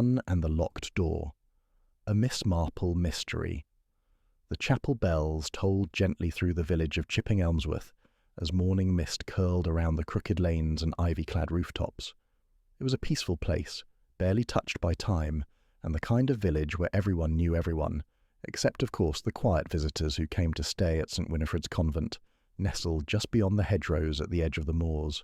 sun and the locked door. A Miss Marple mystery. The chapel bells tolled gently through the village of Chipping Elmsworth as morning mist curled around the crooked lanes and ivy-clad rooftops. It was a peaceful place, barely touched by time, and the kind of village where everyone knew everyone, except, of course, the quiet visitors who came to stay at St. Winifred's convent, nestled just beyond the hedgerows at the edge of the moors.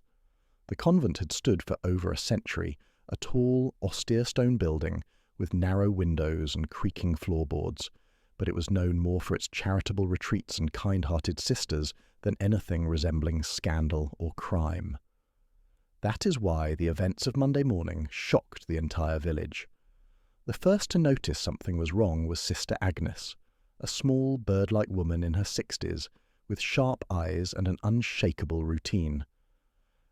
The convent had stood for over a century, a tall, austere stone building with narrow windows and creaking floorboards, but it was known more for its charitable retreats and kind-hearted sisters than anything resembling scandal or crime. That is why the events of Monday morning shocked the entire village. The first to notice something was wrong was Sister Agnes, a small, bird-like woman in her 60s, with sharp eyes and an unshakable routine.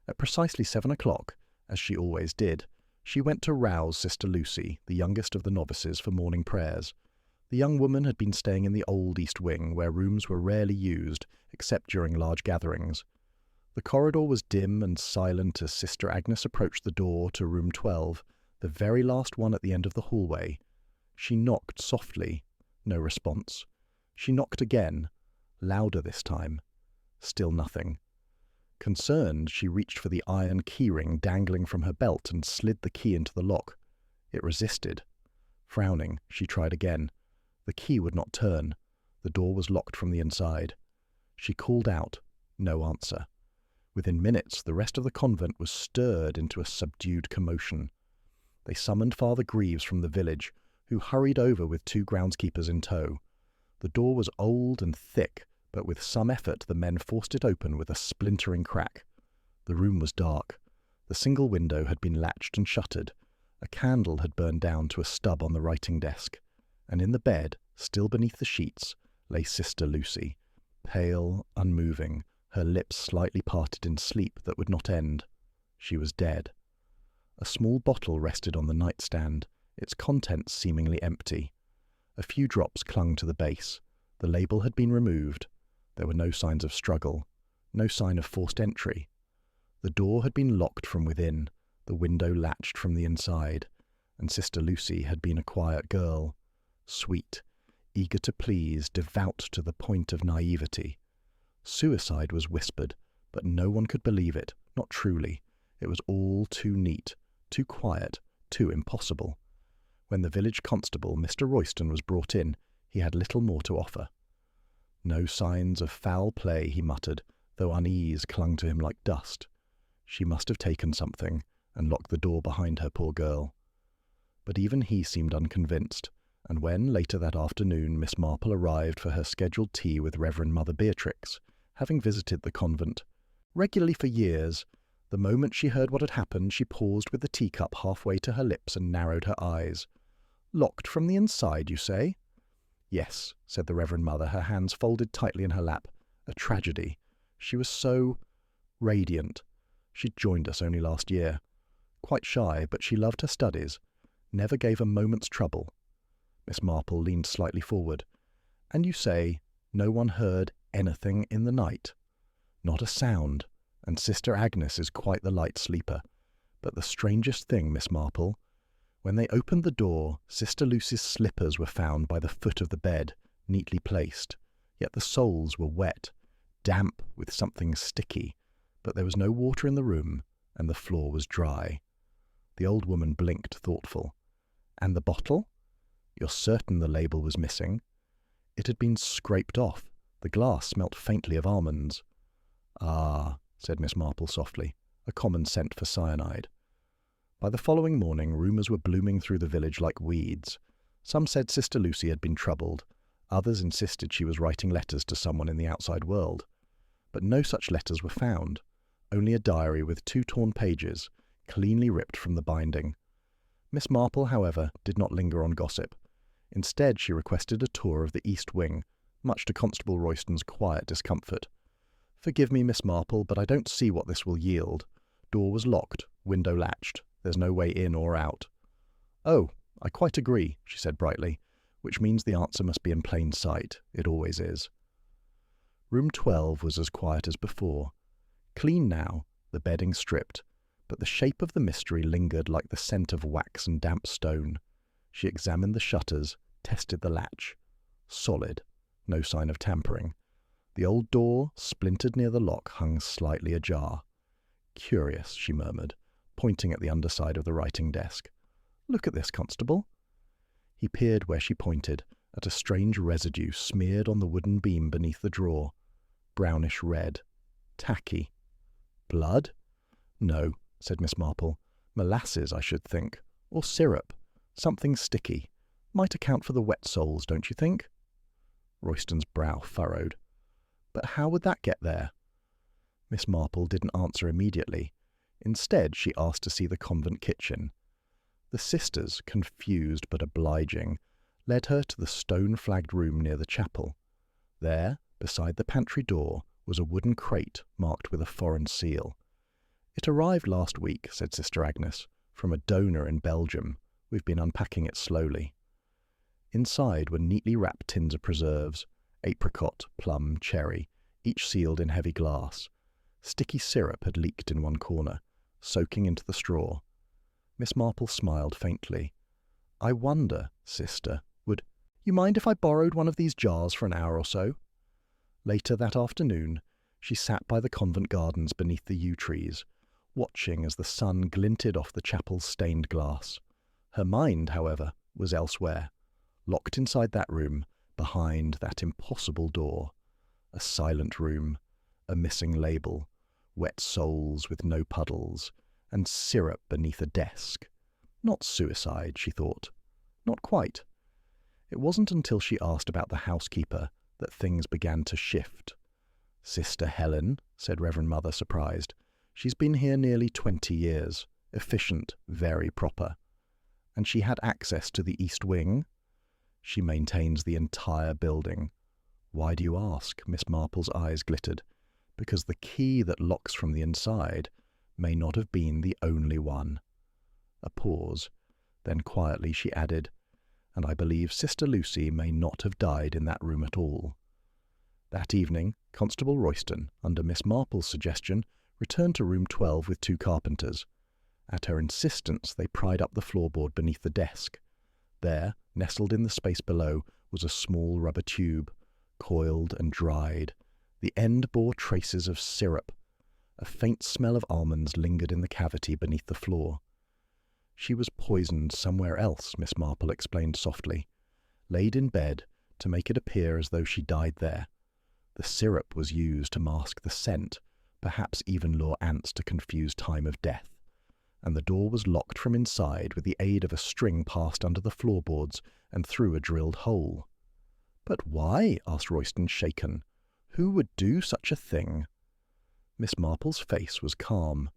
At precisely 7 o'clock, as she always did, she went to rouse Sister Lucy, the youngest of the novices, for morning prayers. The young woman had been staying in the old East Wing, where rooms were rarely used, except during large gatherings. The corridor was dim and silent as Sister Agnes approached the door to room 12, the very last one at the end of the hallway. She knocked softly. No response. She knocked again, louder this time. Still nothing. Concerned, she reached for the iron keyring dangling from her belt and slid the key into the lock. It resisted. Frowning, she tried again. The key would not turn. The door was locked from the inside. She called out. No answer. Within minutes, the rest of the convent was stirred into a subdued commotion. They summoned Father Greaves from the village, who hurried over with 2 groundskeepers in tow. The door was old and thick, but with some effort the men forced it open with a splintering crack. The room was dark. The single window had been latched and shuttered. A candle had burned down to a stub on the writing desk, and in the bed, still beneath the sheets, lay Sister Lucy, pale, unmoving, her lips slightly parted in sleep that would not end. She was dead. A small bottle rested on the nightstand, its contents seemingly empty. A few drops clung to the base. The label had been removed. There were no signs of struggle, no sign of forced entry. The door had been locked from within, the window latched from the inside, and Sister Lucy had been a quiet girl, sweet, eager to please, devout to the point of naivety. Suicide was whispered, but no one could believe it, not truly. It was all too neat, too quiet, too impossible. When the village constable, Mr. Royston, was brought in, he had little more to offer. No signs of foul play, he muttered, though unease clung to him like dust. She must have taken something, and locked the door behind her, poor girl. But even he seemed unconvinced, and when, later that afternoon, Miss Marple arrived for her scheduled tea with Reverend Mother Beatrix, having visited the convent regularly for years, the moment she heard what had happened, she paused with the teacup halfway to her lips and narrowed her eyes. "Locked from the inside, you say?" "Yes," said the Reverend Mother, her hands folded tightly in her lap. "A tragedy. She was so radiant. She'd joined us only last year. Quite shy, but she loved her studies. Never gave a moment's trouble." Miss Marple leaned slightly forward. "And you say no one heard anything in the night?" "Not a sound, and Sister Agnes is quite the light sleeper. But the strangest thing, Miss Marple, when they opened the door, Sister Lucy's slippers were found by the foot of the bed, neatly placed, yet the soles were wet, damp with something sticky, but there was no water in the room, and the floor was dry." The old woman blinked, thoughtful. "And the bottle? You're certain the label was missing?" "It had been scraped off. The glass smelt faintly of almonds." "Ah," said Miss Marple softly, "a common scent for cyanide." By the following morning, rumours were blooming through the village like weeds. Some said Sister Lucy had been troubled. Others insisted she was writing letters to someone in the outside world. But no such letters were found, only a diary with 2 torn pages, cleanly ripped from the binding. Miss Marple, however, did not linger on gossip. Instead, she requested a tour of the East Wing, much to Constable Royston's quiet discomfort. "Forgive me, Miss Marple, but I don't see what this will yield. Door was locked, window latched. There's no way in or out." "Oh, I quite agree," she said brightly, "which means the answer must be in plain sight. It always is." Room 12 was as quiet as before. Clean now, the bedding stripped, but the shape of the mystery lingered like the scent of wax and damp stone. She examined the shutters, tested the latch. Solid. No sign of tampering. The old door, splintered near the lock, hung slightly ajar. "Curious," she murmured, pointing at the underside of the writing desk. "Look at this, Constable." He peered where she pointed, at a strange residue smeared on the wooden beam beneath the drawer. Brownish red. Tacky. "Blood?" "No," said Miss Marple. "Molasses, I should think. Or syrup. Something sticky. Might account for the wet soles, don't you think?" Royston's brow furrowed. "But how would that get there?" Miss Marple didn't answer immediately. Instead, she asked to see the convent kitchen. The sisters, confused but obliging, led her to the stone-flagged room near the chapel. There, beside the pantry door, was a wooden crate marked with a foreign seal. "It arrived last week," said Sister Agnes, "from a donor in Belgium. We've been unpacking it slowly." Inside were neatly wrapped tins of preserves, apricot, plum, cherry, each sealed in heavy glass. Sticky syrup had leaked in one corner, soaking into the straw. Miss Marple smiled faintly. "I wonder, sister, would you mind if I borrowed one of these jars for an hour or so?" Later that afternoon, she sat by the convent gardens beneath the yew trees, watching as the sun glinted off the chapel's stained glass. Her mind, however, was elsewhere, locked inside that room, behind that impossible door. A silent room, a missing label, wet soles with no puddles, and syrup beneath a desk. Not suicide, she thought. Not quite. It wasn't until she asked about the housekeeper that things began to shift. "Sister Helen," said Reverend Mother, surprised. "She's been here nearly 20 years. Efficient, very proper. And she had access to the East Wing?" "She maintains the entire building." "Why do you ask?" Miss Marple's eyes glittered. "Because the key that locks from the inside may not have been the only one." A pause. Then quietly she added, "And I believe Sister Lucy may not have died in that room at all." That evening, Constable Royston, under Miss Marple's suggestion, returned to room 12 with 2 carpenters. At her insistence, they pried up the floorboard beneath the desk. There, nestled in the space below, was a small rubber tube, coiled and dried. The end bore traces of syrup. A faint smell of almonds lingered in the cavity beneath the floor. "She was poisoned somewhere else," Miss Marple explained softly. "Laid in bed to make it appear as though she died there. The syrup was used to mask the scent, perhaps even lure ants to confuse time of death. And the door was locked from inside with the aid of a string passed under the floorboards and through a drilled hole." "But why?" asked Royston, shaken. "Who would do such a thing?" Miss Marple's face was calm.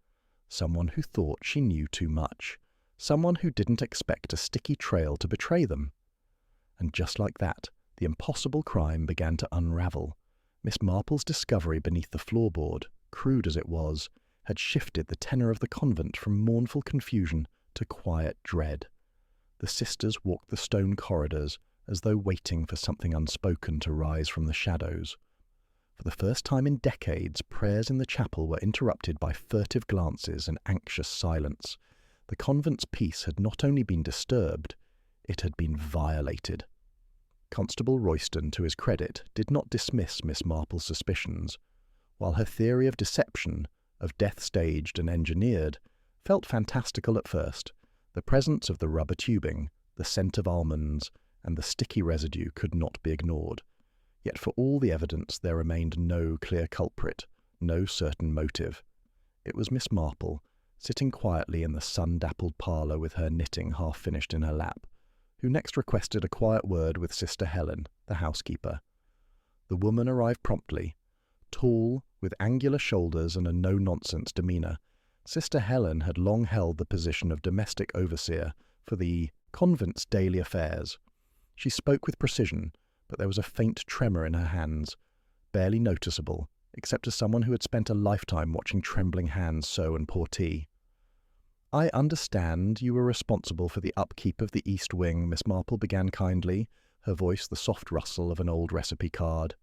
Someone who thought she knew too much. Someone who didn't expect a sticky trail to betray them. And just like that, the impossible crime began to unravel. Miss Marple's discovery beneath the floorboard, crude as it was, had shifted the tenor of the convent from mournful confusion to quiet dread. The sisters walked the stone corridors as though waiting for something unspoken to rise from the shadows. For the first time in decades, prayers in the chapel were interrupted by furtive glances and anxious silence. The convent's peace had not only been disturbed, it had been violated. Constable Royston, to his credit, did not dismiss Miss Marple's suspicions. While her theory of deception, of death staged and engineered, felt fantastical at first, the presence of the rubber tubing, the scent of almonds, and the sticky residue could not be ignored. Yet for all the evidence there remained no clear culprit, no certain motive. It was Miss Marple, sitting quietly in the sun-dappled parlour with her knitting half-finished in her lap, who next requested a quiet word with Sister Helen, the housekeeper. The woman arrived promptly. Tall, with angular shoulders and a no-nonsense demeanour, Sister Helen had long held the position of domestic overseer for the convent's daily affairs. She spoke with precision, but there was a faint tremor in her hands, barely noticeable, except to someone who had spent a lifetime watching trembling hands sew and pour tea. "I understand you were responsible for the upkeep of the East Wing," Miss Marple began kindly, her voice the soft rustle of an old recipe card.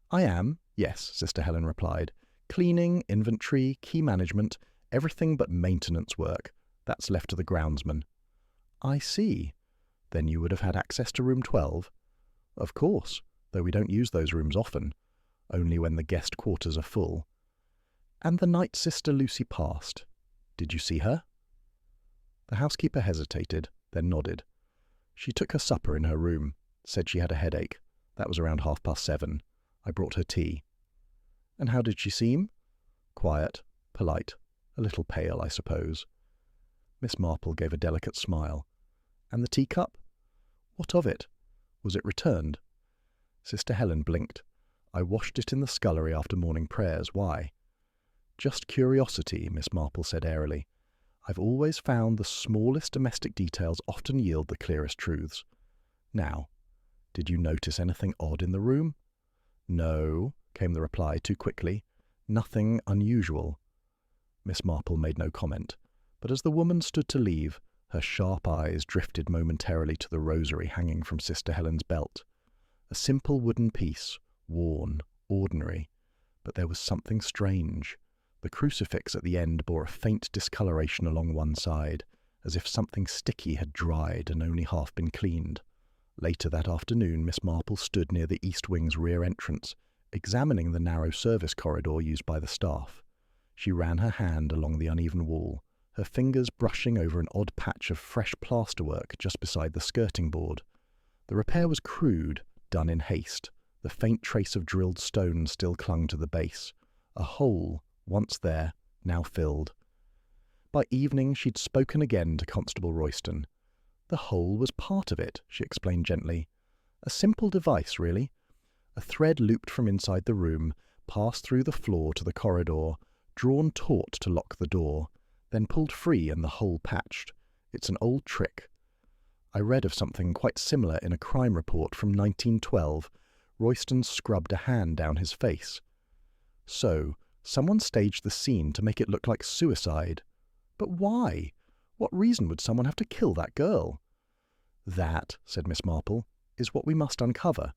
"I am, yes," Sister Helen replied. "Cleaning, inventory, key management, Everything but maintenance work. That's left to the groundsman." "I see. Then you would have had access to room 12? "Of course, though we don't use those rooms often, only when the guest quarters are full." "And the night Sister Lucy passed, did you see her?" The housekeeper hesitated, then nodded. "She took her supper in her room, said she had a headache. That was around 7:30. I brought her tea." "And how did she seem?" "Quiet, polite, a little pale, I suppose." Miss Marple gave a delicate smile. "And the teacup? What of it? Was it returned?" Sister Helen blinked. "I washed it in the scullery after morning prayers. Why?" "Just curiosity," Miss Marple said airily. "I've always found the smallest domestic details often yield the clearest truths. Now, did you notice anything odd in the room?" "No," came the reply too quickly. "Nothing unusual." Miss Marple made no comment, but as the woman stood to leave, her sharp eyes drifted momentarily to the rosary hanging from Sister Helen's belt. A simple wooden piece, worn, ordinary, but there was something strange. The crucifix at the end bore a faint discoloration along one side, as if something sticky had dried and only half been cleaned. Later that afternoon, Miss Marple stood near the East Wing's rear entrance, examining the narrow service corridor used by the staff. She ran her hand along the uneven wall, her fingers brushing over an odd patch of fresh plasterwork just beside the skirting board. The repair was crude, done in haste. The faint trace of drilled stone still clung to the base. A hole, once there, now filled. By evening she'd spoken again to Constable Royston. "The hole was part of it," she explained gently. "A simple device, really. A thread looped from inside the room, passed through the floor to the corridor, drawn taut to lock the door, then pulled free and the hole patched. It's an old trick. I read of something quite similar in a crime report from 1912. Royston scrubbed a hand down his face. So, someone staged the scene to make it look like suicide. But why? What reason would someone have to kill that girl?" "That," said Miss Marple, "is what we must uncover,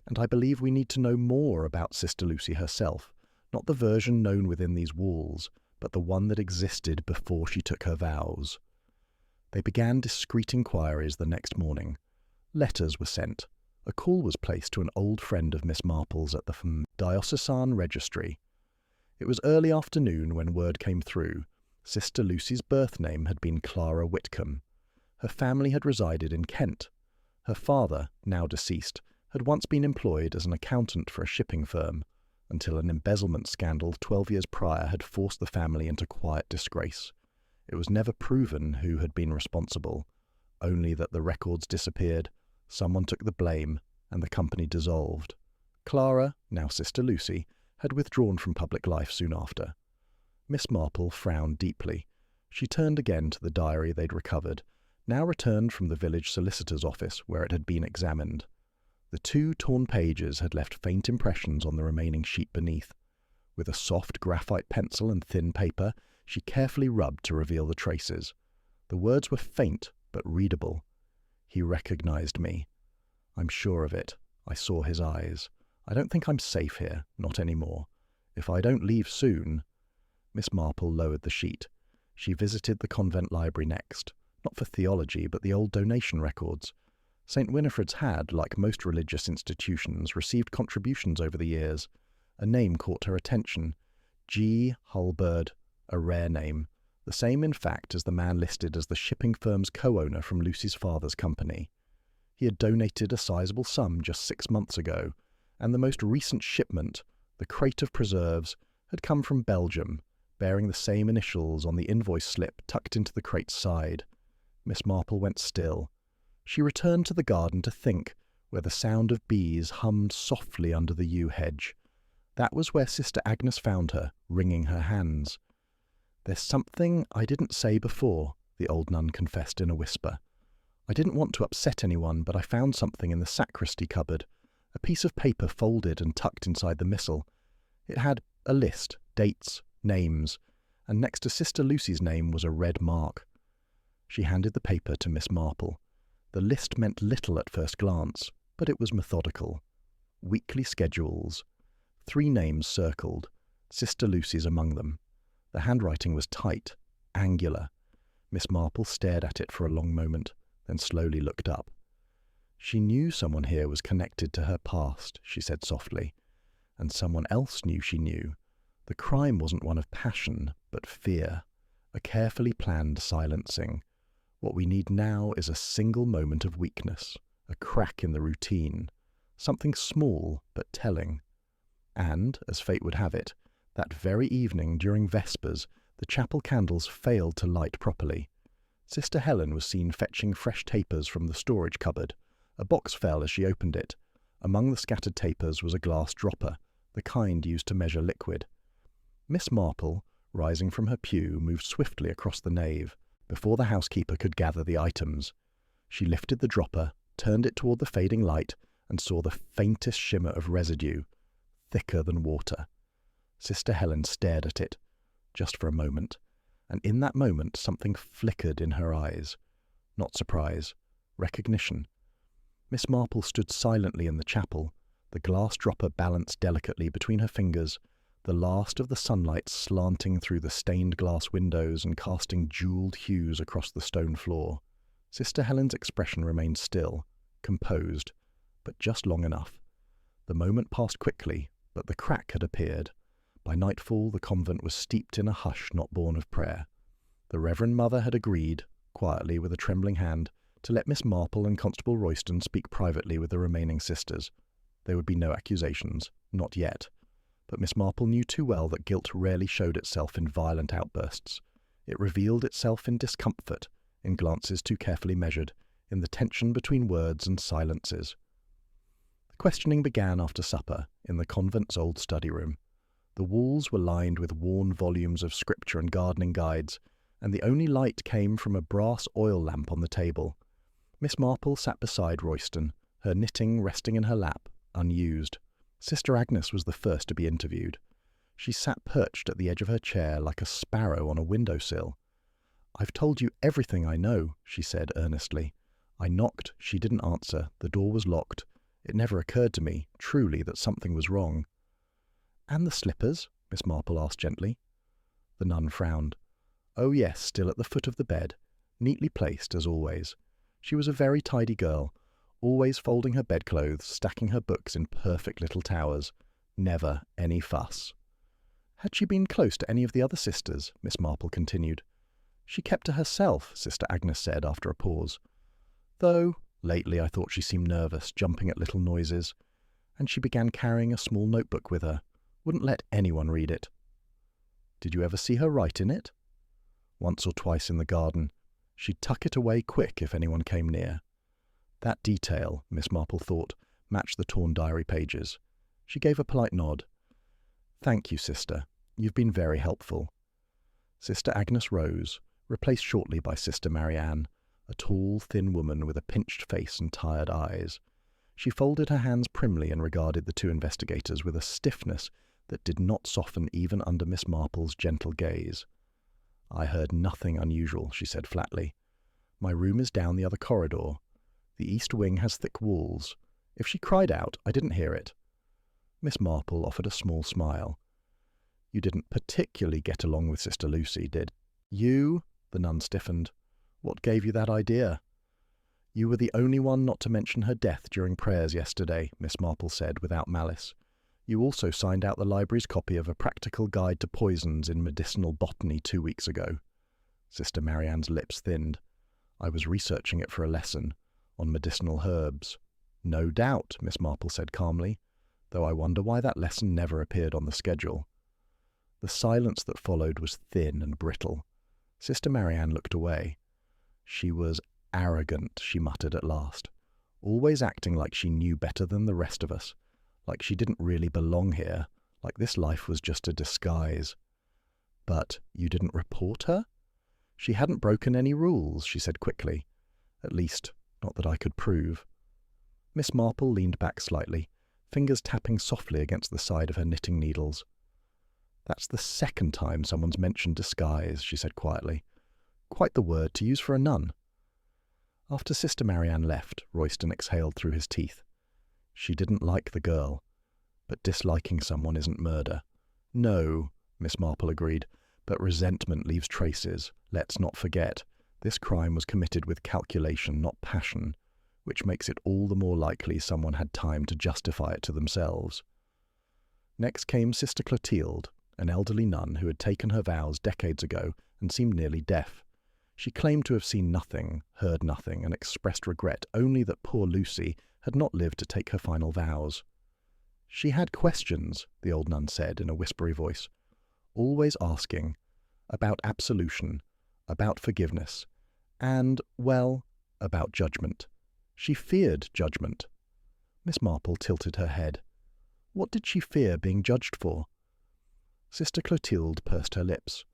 and I believe we need to know more about Sister Lucy herself, not the version known within these walls, but the one that existed before she took her vows." They began discreet inquiries the next morning. Letters were sent. A call was placed to an old friend of Miss Marple's at the Diocesan Registry. It was early afternoon when word came through. Sister Lucy's birth name had been Clara Whitcomb. Her family had resided in Kent. Her father, now deceased, had once been employed as an accountant for a shipping firm, until an embezzlement scandal 12 years prior had forced the family into quiet disgrace. It was never proven who had been responsible, only that the records disappeared, someone took the blame, and the company dissolved. Clara, now Sister Lucy, had withdrawn from public life soon after. Miss Marple frowned deeply. She turned again to the diary they'd recovered, now returned from the village solicitor's office where it had been examined. The 2 torn pages had left faint impressions on the remaining sheet beneath. With a soft graphite pencil and thin paper, she carefully rubbed to reveal the traces. The words were faint, but readable. "He recognized me. I'm sure of it. I saw his eyes. I don't think I'm safe here, not anymore. If I don't leave soon—" Miss Marple lowered the sheet. She visited the convent library next, not for theology, but the old donation records. St. Winifred's had, like most religious institutions, received contributions over the years. A name caught her attention. G. Hulberd, a rare name, the same in fact as the man listed as the shipping firm's co-owner from Lucy's father's company. He had donated a sizable sum just 6 months ago, and the most recent shipment, the crate of preserves, had come from Belgium, bearing the same initials on the invoice slip tucked into the crate's side. Miss Marple went still. She returned to the garden to think, where the sound of bees hummed softly under the yew hedge. That was where Sister Agnes found her, wringing her hands. "There's something I didn't say before," the old nun confessed in a whisper. "I didn't want to upset anyone, but I found something in the sacristy cupboard, a piece of paper folded and tucked inside the missal. It had a list, dates, names, and next to Sister Lucy's name was a red mark." She handed the paper to Miss Marple. The list meant little at first glance, but it was methodical. Weekly schedules. 3 names circled, Sister Lucy's among them. The handwriting was tight, angular. Miss Marple stared at it for a long moment, then slowly looked up. She knew someone here was connected to her past, she said softly, and someone else knew she knew. The crime wasn't one of passion, but fear, a carefully planned silencing. What we need now is a single moment of weakness, a crack in the routine, something small but telling. And, as fate would have it, that very evening during Vespers, the chapel candles failed to light properly. Sister Helen was seen fetching fresh tapers from the storage cupboard. A box fell as she opened it. Among the scattered tapers was a glass dropper, the kind used to measure liquid. Miss Marple, rising from her pew, moved swiftly across the nave, before the housekeeper could gather the items. She lifted the dropper, turned it toward the fading light, and saw the faintest shimmer of residue, thicker than water. Sister Helen stared at it, just for a moment, and in that moment something flickered in her eyes. Not surprise, recognition. Miss Marple stood silently in the chapel, the glass dropper balanced delicately between her fingers, the last of the sunlight slanting through the stained glass windows and casting jewelled hues across the stone floor. Sister Helen's expression remained still, composed, but just long enough. The moment passed quickly, but the crack had appeared. By nightfall the convent was steeped in a hush not born of prayer. The Reverend Mother had agreed, quietly with a trembling hand, to let Miss Marple and Constable Royston speak privately with the remaining sisters. There would be no accusations, not yet. But Miss Marple knew too well that guilt rarely showed itself in violent outbursts. It revealed itself in discomfort, in glances too carefully measured, in the tension between words and silences. The questioning began after supper, in the convent's old study room. The walls were lined with worn volumes of scripture and gardening guides, and the only light came from a brass oil lamp on the table. Miss Marple sat beside Royston, her knitting resting in her lap, unused. Sister Agnes was the first to be interviewed. She sat perched at the edge of her chair like a sparrow on a windowsill. "I've told you everything I know," she said earnestly. "I knocked, she didn't answer, the door was locked. It never occurred to me, truly, that something was wrong." "And the slippers?" Miss Marple asked gently. The nun frowned. "Oh yes, still at the foot of the bed, neatly placed as always. She was a very tidy girl, always folding her bedclothes, stacking her books in perfect little towers. Never any fuss." "Had she been close to any of the other sisters?" Miss Marple continued. "She kept to herself," Sister Agnes said after a pause. "Though, lately I thought she seemed nervous, jumping at little noises. And she began carrying a small notebook with her. Wouldn't let anyone read it." "Did you ever see her write in it?" "Once or twice in the garden. She'd tuck it away quick if anyone came near." That detail, Miss Marple thought, matched the torn diary pages. She gave a polite nod. "Thank you, sister. You've been very helpful." Sister Agnes rose, replaced shortly by Sister Marianne, a tall, thin woman with a pinched face and tired eyes. She folded her hands primly and regarded the two investigators with a stiffness that did not soften even under Miss Marple's gentle gaze. "I heard nothing unusual," she said flatly. "My room is down the other corridor. The east wing has thick walls. If she cried out, I didn't hear it." Miss Marple offered a small smile. "You didn't particularly get along with Sister Lucy, did you?" The nun stiffened. "What gave you that idea?" "You were the only one not to mention her death during prayers yesterday," Miss Marple said without malice. "You also signed out the library's copy of A Practical Guide to Poisons in Medicinal Botany 2 weeks ago." Sister Marianne's lips thinned. "I was researching it for a lesson on medicinal herbs." "No doubt," Miss Marple said calmly, "though I wonder why that lesson never appeared on the schedule." The silence that followed was thin and brittle. Sister Marianne looked away. "She was arrogant," she muttered at last, "always acting like she knew better than the rest of us, like she didn't really belong here, like this life was just a disguise." "But you didn't report her?" "She hadn't broken any rules," she said quickly. "At least, not that I could prove." Miss Marple leaned back slightly, fingers tapping softly against the side of her knitting needles. "That's the second time someone's mentioned disguise," she said quietly. "Quite the word to use for a nun." After Sister Marianne left, Royston exhaled through his teeth. She didn't like the girl, but disliking someone isn't murder. "No," Miss Marple agreed, But resentment leaves traces. Let's not forget, this crime was committed with calculation, not passion, which makes it all the more likely someone had time to justify it to themselves. Next came Sister Clotilde, an elderly nun who had taken her vows decades ago and seemed nearly deaf. She claimed to have seen nothing, heard nothing, and expressed regret only that poor Lucy had not lived to take her final vows. She had questions, the old nun said in a whispery voice, always asking about absolution, about forgiveness, and, well, about judgment. She feared judgment. Miss Marple tilted her head. What did she fear being judged for? Sister Clotilde pursed her lips.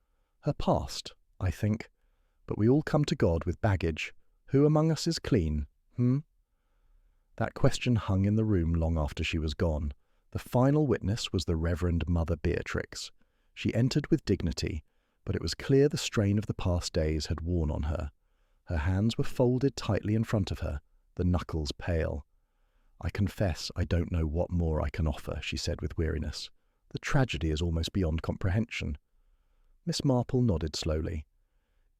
Her past, I think. But we all come to God with baggage. Who among us is clean, That question hung in the room long after she was gone. The final witness was the Reverend Mother Beatrix. She entered with dignity, but it was clear the strain of the past days had worn on her. Her hands were folded tightly in front of her, the knuckles pale. I confess I don't know what more I can offer, she said with weariness. The tragedy is almost beyond comprehension. Miss Marple nodded slowly.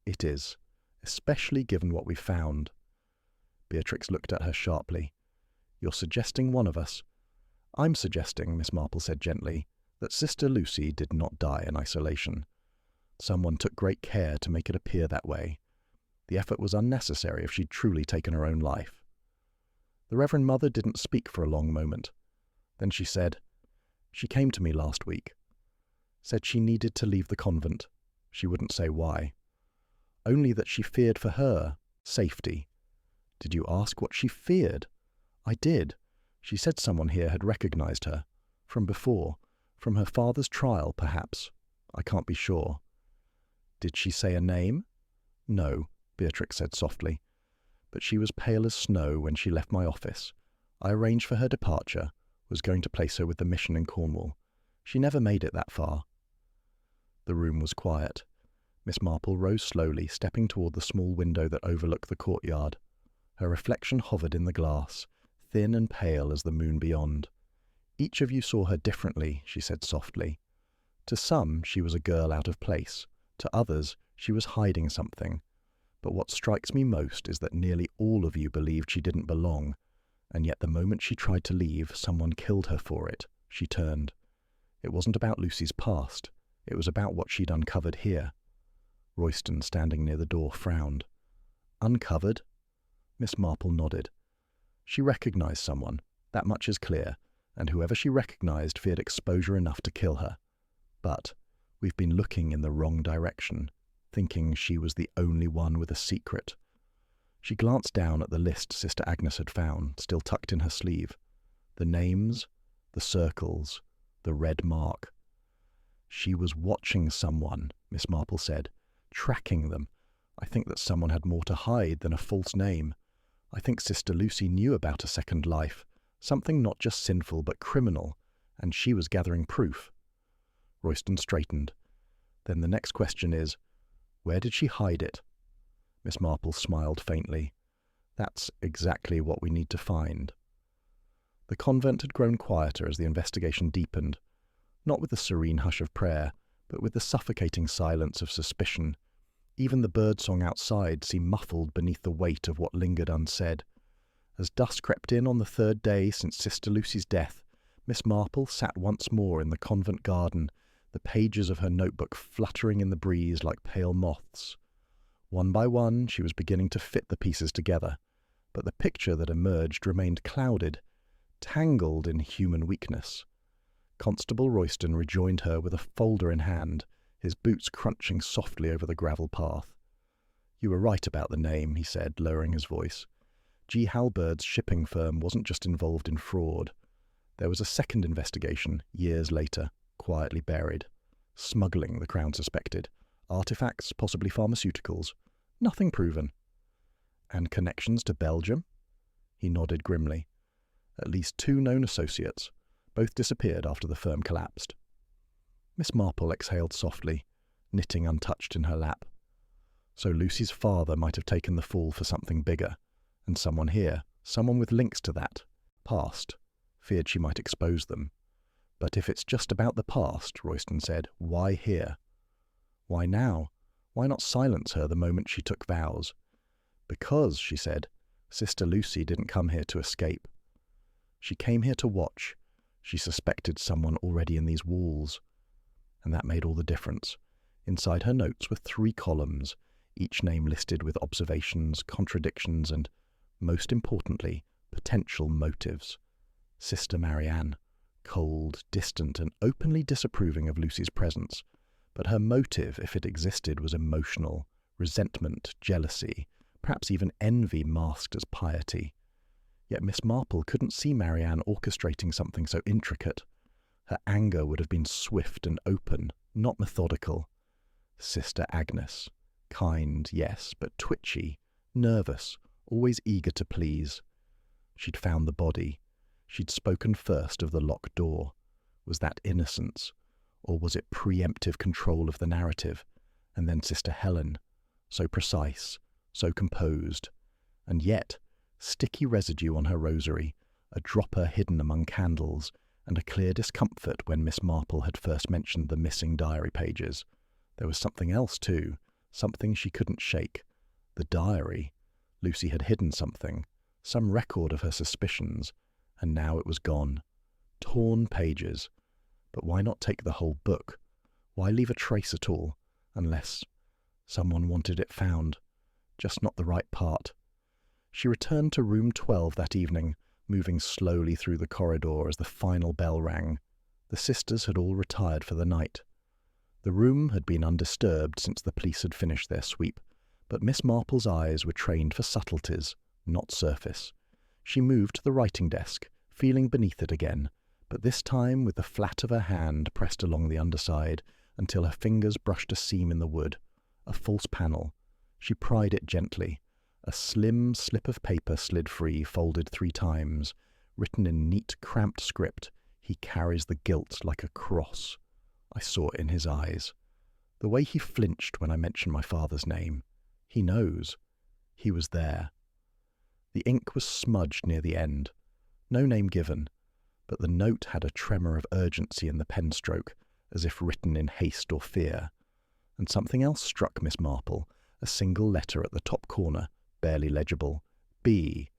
It is, especially given what we found. Beatrix looked at her sharply. You're suggesting one of us. I'm suggesting, Miss Marple said gently, that Sister Lucy did not die in isolation. Someone took great care to make it appear that way. The effort was unnecessary if she'd truly taken her own life. The Reverend Mother didn't speak for a long moment. Then she said, She came to me last week. Said she needed to leave the convent. She wouldn't say why. Only that she feared for her safety. Did you ask what she feared? I did. She said someone here had recognized her. From before. From her father's trial, perhaps. I can't be sure. Did she say a name? No, Beatrix said softly. But she was pale as snow when she left my office. I arranged for her departure, was going to place her with the mission in Cornwall. She never made it that far. The room was quiet. Miss Marple rose slowly, stepping toward the small window that overlooked the courtyard. Her reflection hovered in the glass, thin and pale as the moon beyond. Each of you saw her differently, she said softly. To some, she was a girl out of place. To others, she was hiding something. But what strikes me most is that nearly all of you believed she didn't belong, and yet the moment she tried to leave, someone killed her for it. She turned. It wasn't about Lucy's past. It was about what she'd uncovered here. Royston, standing near the door, frowned. Uncovered? Miss Marple nodded. She recognized someone, that much is clear, and whoever she recognized feared exposure enough to kill her. But we've been looking in the wrong direction, thinking she was the only one with a secret. She glanced down at the list Sister Agnes had found, still tucked in her sleeve. The names, the circles, the red mark. She was watching someone, Miss Marple said, tracking them. I think that someone had more to hide than a false name. I think Sister Lucy knew about a second life, something not just sinful but criminal, and she was gathering proof. Royston straightened. Then the next question is, where did she hide it? Miss Marple smiled faintly. That's exactly what we need to find. The convent had grown quieter as the investigation deepened, not with the serene hush of prayer, but with the suffocating silence of suspicion. Even the birdsong outside seemed muffled beneath the weight of what lingered unsaid. As dusk crept in on the third day since Sister Lucy's death, Miss Marple sat once more in the convent garden, the pages of her notebook fluttering in the breeze like pale moths. One by one she was beginning to fit the pieces together, but the picture that emerged remained clouded, tangled in human weakness. Constable Royston rejoined her with a folder in hand, his boots crunching softly over the gravel path. You were right about the name, he said, lowering his voice. G. Halbert's shipping firm wasn't just involved in fraud. There was a second investigation, years later, quietly buried. Smuggling, the Crown suspected. Artifacts, possibly pharmaceuticals. Nothing proven. And connections to Belgium? He nodded grimly. At least 2 known associates. Both disappeared after the firm collapsed. Miss Marple exhaled softly, knitting untouched in her lap. So Lucy's father might have taken the fall for something bigger, and someone here, someone with links to that, past, feared she might expose them. But if it's just about the past, Royston said, why here? Why now? Why not silence her the moment she took vows? Because, she said, Sister Lucy didn't come here to escape. She came here to watch. She suspected someone already in these walls. And that made all the difference. Inside her notes were 3 columns, each name listed with observations, contradictions, and, most importantly, potential motives. Sister Marianne, cold, distant, and openly disapproving of Lucy's presence. But her motive, if it existed, was emotional, resentment, jealousy, perhaps even envy masked as piety. Yet Miss Marple couldn't see Marianne orchestrating something so intricate. Her anger would have been swift and open, not methodical. Sister Agnes, kind, yes, but twitchy, nervous, always eager to please. She'd found the body. She'd spoken first of the locked door. Was that innocence? Or was it preemptive control of the narrative? And then Sister Helen, so precise, so composed. And yet, sticky residue on her rosary, a dropper hidden among candles, and a clear discomfort when Miss Marple had first mentioned the missing diary pages. There was something else, too, something she couldn't shake. The diary. Lucy had hidden something, some record of her suspicions, and now it was gone. Torn pages. But why not take the whole book? Why leave a trace at all, unless someone wanted it found, just not the right part? She returned to room 12 that evening, moving slowly through the corridor as the final bell rang. The sisters had all retired for the night. The room had been undisturbed since the police had finished their sweep, but Miss Marple's eyes were trained for subtleties, not surface. She moved to the writing desk, feeling beneath it again, but this time with the flat of her hand pressed along the underside until her fingers brushed a seam in the wood, a false panel. She pried it gently. A slim slip of paper slid free, folded 3 times. Written in neat, cramped script, "He carries the guilt like a cross." I saw it in his eyes. The way he flinched when I mentioned my father's name. He knows. He was there. The ink was smudged near the end. No name given, but the note had a tremor of urgency in the pen stroke, as if written in haste or fear. And something else struck Miss Marple, a single letter at the top corner, barely legible. B.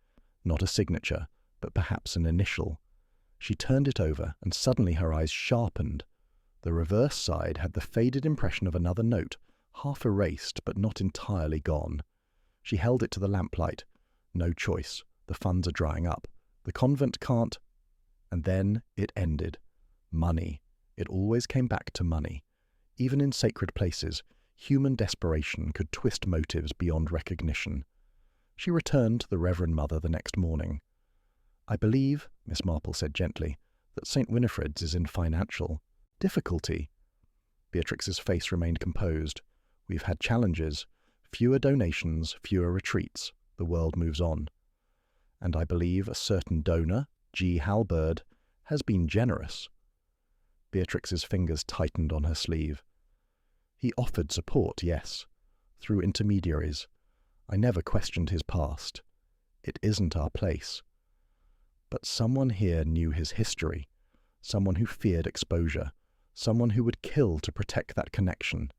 Not a signature, but perhaps an initial. She turned it over, and suddenly her eyes sharpened. The reverse side had the faded impression of another note, half erased but not entirely gone. She held it to the lamplight. No choice. The funds are drying up. The convent can't... And then it ended. Money. It always came back to money. Even in sacred places, human desperation could twist motives beyond recognition. She returned to the Reverend Mother the next morning. "I believe," Miss Marple said gently, "that St. Winifred's is in financial difficulty." Beatrix's face remained composed. "We've had challenges. Fewer donations, fewer retreats. The world moves on. And I believe a certain donor, G. Halberd, has been generous." Beatrix's fingers tightened on her sleeve. "He offered support, yes, through intermediaries. I never questioned his past. It isn't our place. But someone here knew his history, someone who feared exposure, someone who would kill to protect that connection."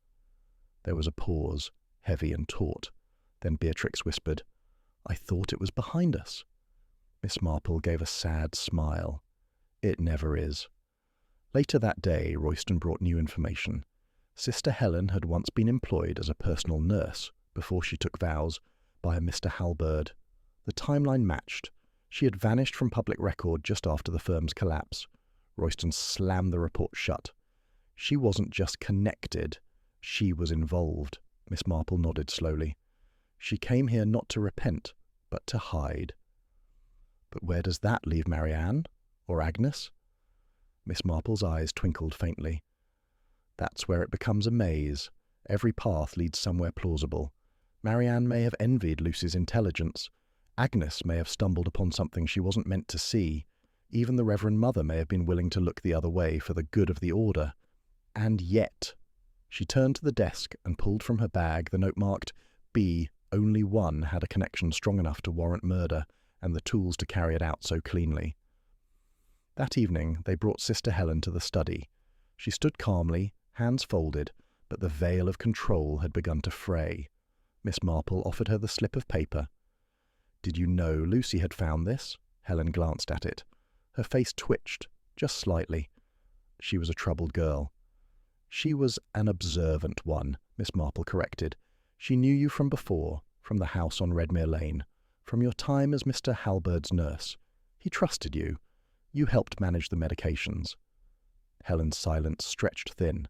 There was a pause, heavy and taut. Then Beatrix whispered, "I thought it was behind us." Miss Marple gave a sad smile. "It never is." Later that day, Royston brought new information. Sister Helen had once been employed as a personal nurse, before she took vows, by a Mr. Halberd. The timeline matched. She had vanished from public record just after the firm's collapse. Royston slammed the report shut. She wasn't just connected, she was involved. Miss Marple nodded slowly. She came here not to repent, but to hide. But where does that leave Marianne? Or Agnes? Miss Marple's eyes twinkled faintly. That's where it becomes a maze. Every path leads somewhere plausible. Marianne may have envied Lucy's intelligence. Agnes may have stumbled upon something she wasn't meant to see. Even the Reverend Mother may have been willing to look the other way for the good of the order. And yet... She turned to the desk and pulled from her bag the note marked B. Only one had a connection strong enough to warrant murder, and the tools to carry it out so cleanly. That evening they brought Sister Helen to the study. She stood calmly, hands folded, but the veil of control had begun to fray. Miss Marple offered her the slip of paper. "Did you know Lucy had found this?" Helen glanced at it. Her face twitched, just slightly. She was a troubled girl. "She was an observant one," Miss Marple corrected. "She knew you from before, from the house on Redmere Lane, from your time as Mr. Halbert's nurse. He trusted you. You helped manage the medications." Helen's silence stretched thin.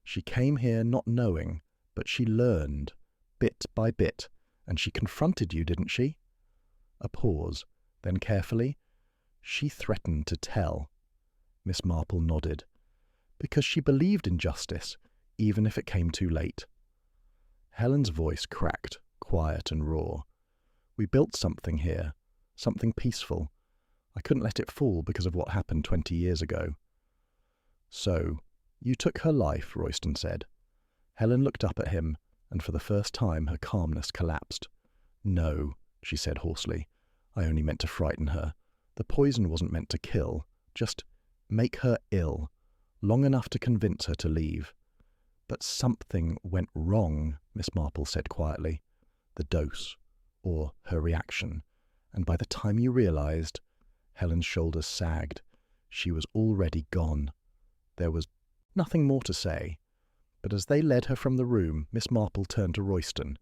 She came here not knowing, but she learned, bit by bit, and she confronted you, didn't she? A pause, then carefully, "She threatened to tell." Miss Marple nodded. "Because she believed in justice, even if it came too late." Helen's voice cracked, quiet and raw. "We built something here, something peaceful. I couldn't let it fall because of what happened 20 years ago." "So, you took her life," Royston said. Helen looked up at him, and for the first time her calmness collapsed. "No," she said hoarsely. "I only meant to frighten her. The poison wasn't meant to kill, just make her ill, long enough to convince her to leave." "But something went wrong," Miss Marple said quietly. "The dose, or her reaction. And by the time you realized—" Helen's shoulders sagged. She was already gone. There was nothing more to say. But as they led her from the room, Miss Marple turned to Royston.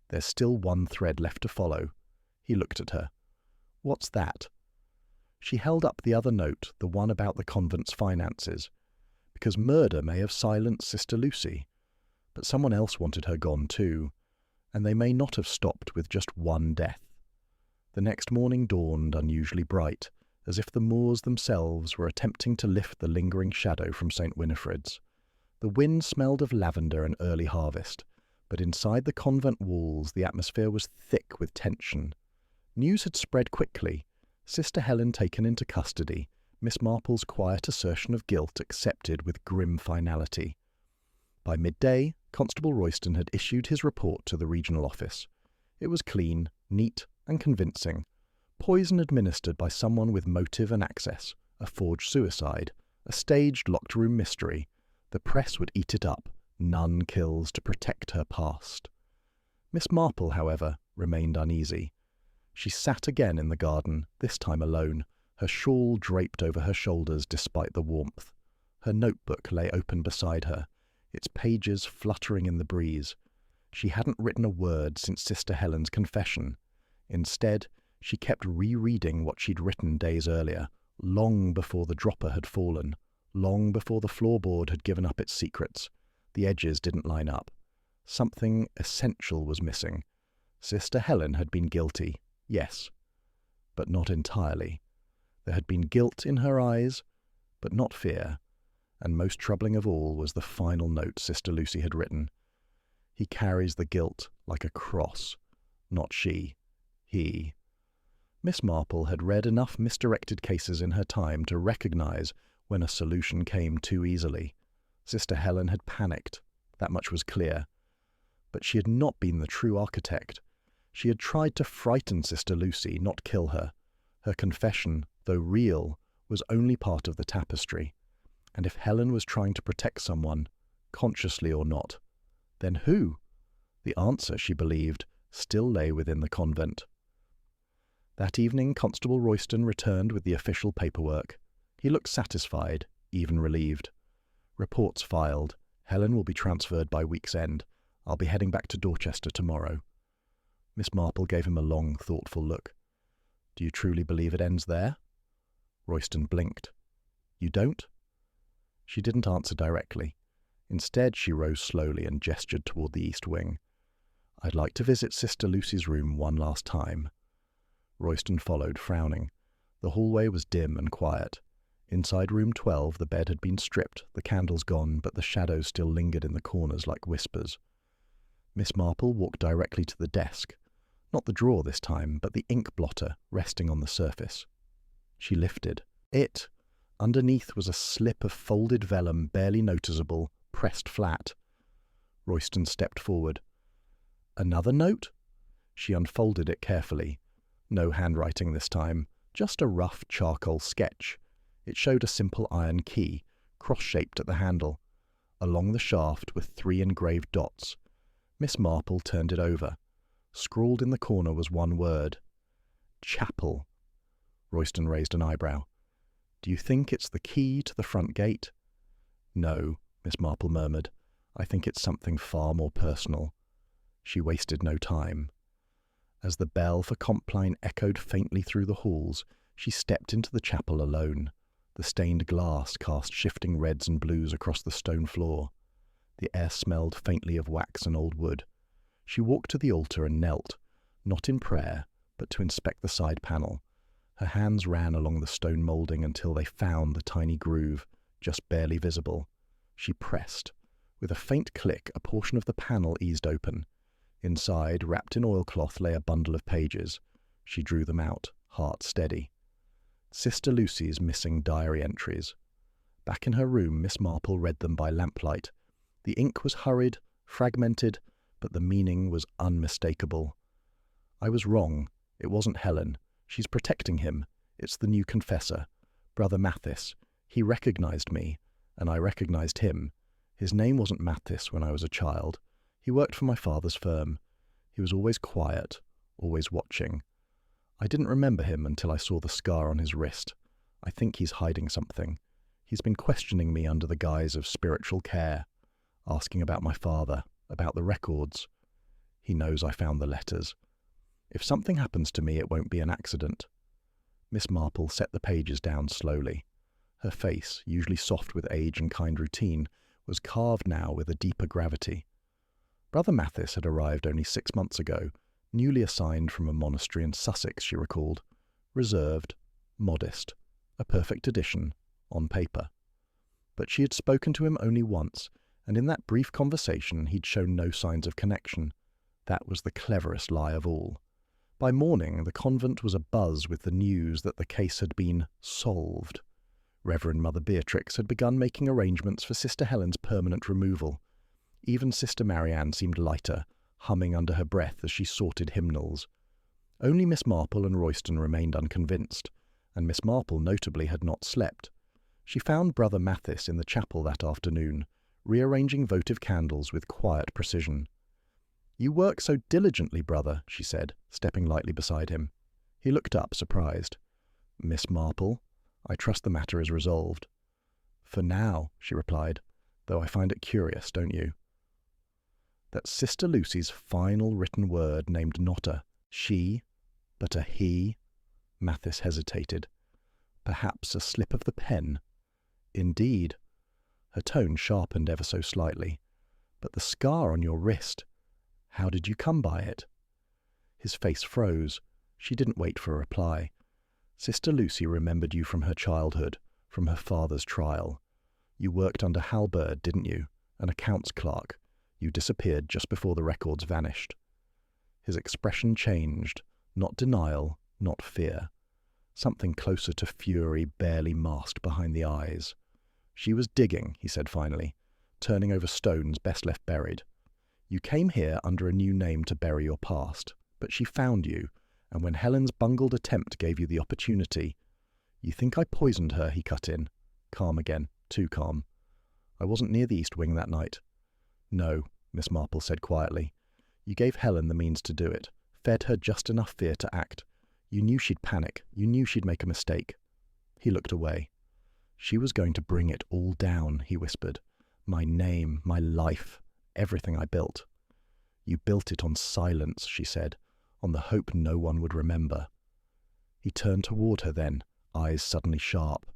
"There's still one thread left to follow." He looked at her. "What's that?" She held up the other note, the one about the convent's finances. "Because murder may have silenced Sister Lucy. But someone else wanted her gone too, and they may not have stopped with just one death." The next morning dawned unusually bright, as if the moors themselves were attempting to lift the lingering shadow from St. Winifred's. The wind smelled of lavender and early harvest, but inside the convent walls the atmosphere was thick with tension. News had spread quickly. Sister Helen taken into custody, Miss Marple's quiet assertion of guilt accepted with grim finality. By midday, Constable Royston had issued his report to the regional office. It was clean, neat, and convincing. Poison administered by someone with motive and access, a forged suicide, a staged locked-room mystery. The press would eat it up, nun kills to protect her past. Miss Marple, however, remained uneasy. She sat again in the garden, this time alone, her shawl draped over her shoulders despite the warmth. Her notebook lay open beside her, its pages fluttering in the breeze. She hadn't written a word since Sister Helen's confession. Instead, she kept rereading what she'd written days earlier, long before the dropper had fallen, long before the floorboard had given up its secrets. The edges didn't line up. Something essential was missing. Sister Helen had been guilty, yes, but not entirely. There had been guilt in her eyes, but not fear. And most troubling of all was the final note Sister Lucy had written. "He carries the guilt like a cross. Not she. He." Miss Marple had read enough misdirected cases in her time to recognize when a solution came too easily. Sister Helen had panicked, that much was clear. But she had not been the true architect. She had tried to frighten Sister Lucy, not kill her. Her confession, though real, was only part of the tapestry. And if Helen was trying to protect someone, consciously or not, then who? The answer, she believed, still lay within the convent. That evening, Constable Royston returned with the official paperwork. He looked satisfied, even relieved. "Reports filed. Helen will be transferred by week's end. I'll be heading back to Dorchester tomorrow." Miss Marple gave him a long, thoughtful look. "Do you truly believe it ends there?" Royston blinked. "You don't?" She didn't answer directly. Instead, she rose slowly and gestured toward the east wing. "I'd like to visit Sister Lucy's room one last time." Royston followed, frowning. The hallway was dim and quiet. Inside room 12, the bed had been stripped, the candles gone, but the shadows still lingered in the corners like whispers. Miss Marple walked directly to the desk. Not the drawer this time, but the ink blotter resting on the surface. She lifted it. Underneath was a slip of folded vellum, barely noticeable, pressed flat. Royston stepped forward. "Another note?" She unfolded it carefully. No handwriting this time, just a rough charcoal sketch. It showed a simple iron key, cross-shaped at the handle. Along the shaft were 3 engraved dots. Miss Marple turned it over. Scrawled in the corner was one word. Chapel. Royston raised an eyebrow. Do you think it's the key to the front gate? No, Miss Marple murmured. I think it's something far more personal. She wasted no time. As the bell for Compline echoed faintly through the halls, she stepped into the chapel alone. The stained glass cast shifting reds and blues across the stone floor. The air smelled faintly of wax and old wood. She walked to the altar and knelt, not in prayer, but to inspect the side panel. Her hands ran along the stone moulding until they found the tiny groove, just barely visible. She pressed. With a faint click, a portion of the panel eased open. Inside, wrapped in oilcloth, lay a bundle of pages. She drew them out, heart steady. Sister Lucy's missing diary entries. Back in her room, Miss Marple read them by lamplight. The ink was hurried, fragmented, but the meaning was unmistakable. I was wrong. It wasn't Helen. She's protecting him. It's the new confessor, Brother Mathis. He recognized me, and I recognized him. His name wasn't Mathis when I was a child. He worked for my father's firm. He was always quiet, always watching. I didn't remember him until I saw the scar on his wrist. I think he's hiding something. He's been questioning me under the guise of spiritual care, asking about my father, about the records. He knows I found the letters. If something happens to me, it won't be an accident. Miss Marple set the pages down slowly. Her face, usually soft with age and kind routine, was carved now with a deeper gravity. Brother Mathis had arrived only 6 months ago, newly assigned from a monastery in Sussex, she recalled. Reserved, modest, a perfect addition, on paper. But she had spoken to him only once, and in that brief conversation he'd shown no signs of connection. That was the cleverest lie of all. By morning, the convent was abuzz with the news that the case had been solved. Reverend Mother Beatrix had begun making arrangements for Sister Helen's permanent removal. Even Sister Marianne seemed lighter, humming under her breath as she sorted hymnals. Only Miss Marple and Royston remained unconvinced, and Miss Marple notably had not slept. She found Brother Mathis in the chapel that afternoon, rearranging votive candles with quiet precision. "You work so diligently, brother," she said, stepping lightly beside him. He looked up, surprised. "Miss Marple, I trust the matter is resolved." "For now," she replied, "though I find it curious, don't you?" That Sister Lucy's final written word named not a she, but a he. Mathis hesitated. Perhaps a slip of the pen. Indeed. Her tone sharpened ever so slightly. But the scar on your wrist, how did you come by it? His face froze. She didn't wait for a reply. Sister Lucy remembered you from her childhood, from her father's trial. You worked under Halberd, didn't you? An accounts clerk. You disappeared just before the records vanished. His expression changed, not denial, not fear. Something closer to fury barely masked behind the eyes. "She was digging," he said finally, "turning over stones best left buried. You came here under a new name to bury your past, but she found you, and when Helen's bungled attempt gave you the opportunity—" "You think I poisoned her," he cut in. Calm again, too calm. "I wasn't near the East Wing that night." "No," Miss Marple said quietly. "You gave Helen the means to do it, fed her just enough fear to act. You knew she'd panic. You knew she'd make a mistake." He looked away. "She was going to bring it all down," he whispered. "My name, my life, everything I built." "You built it on silence," she said, "on the hope no one would remember." He turned toward her then, eyes suddenly sharp.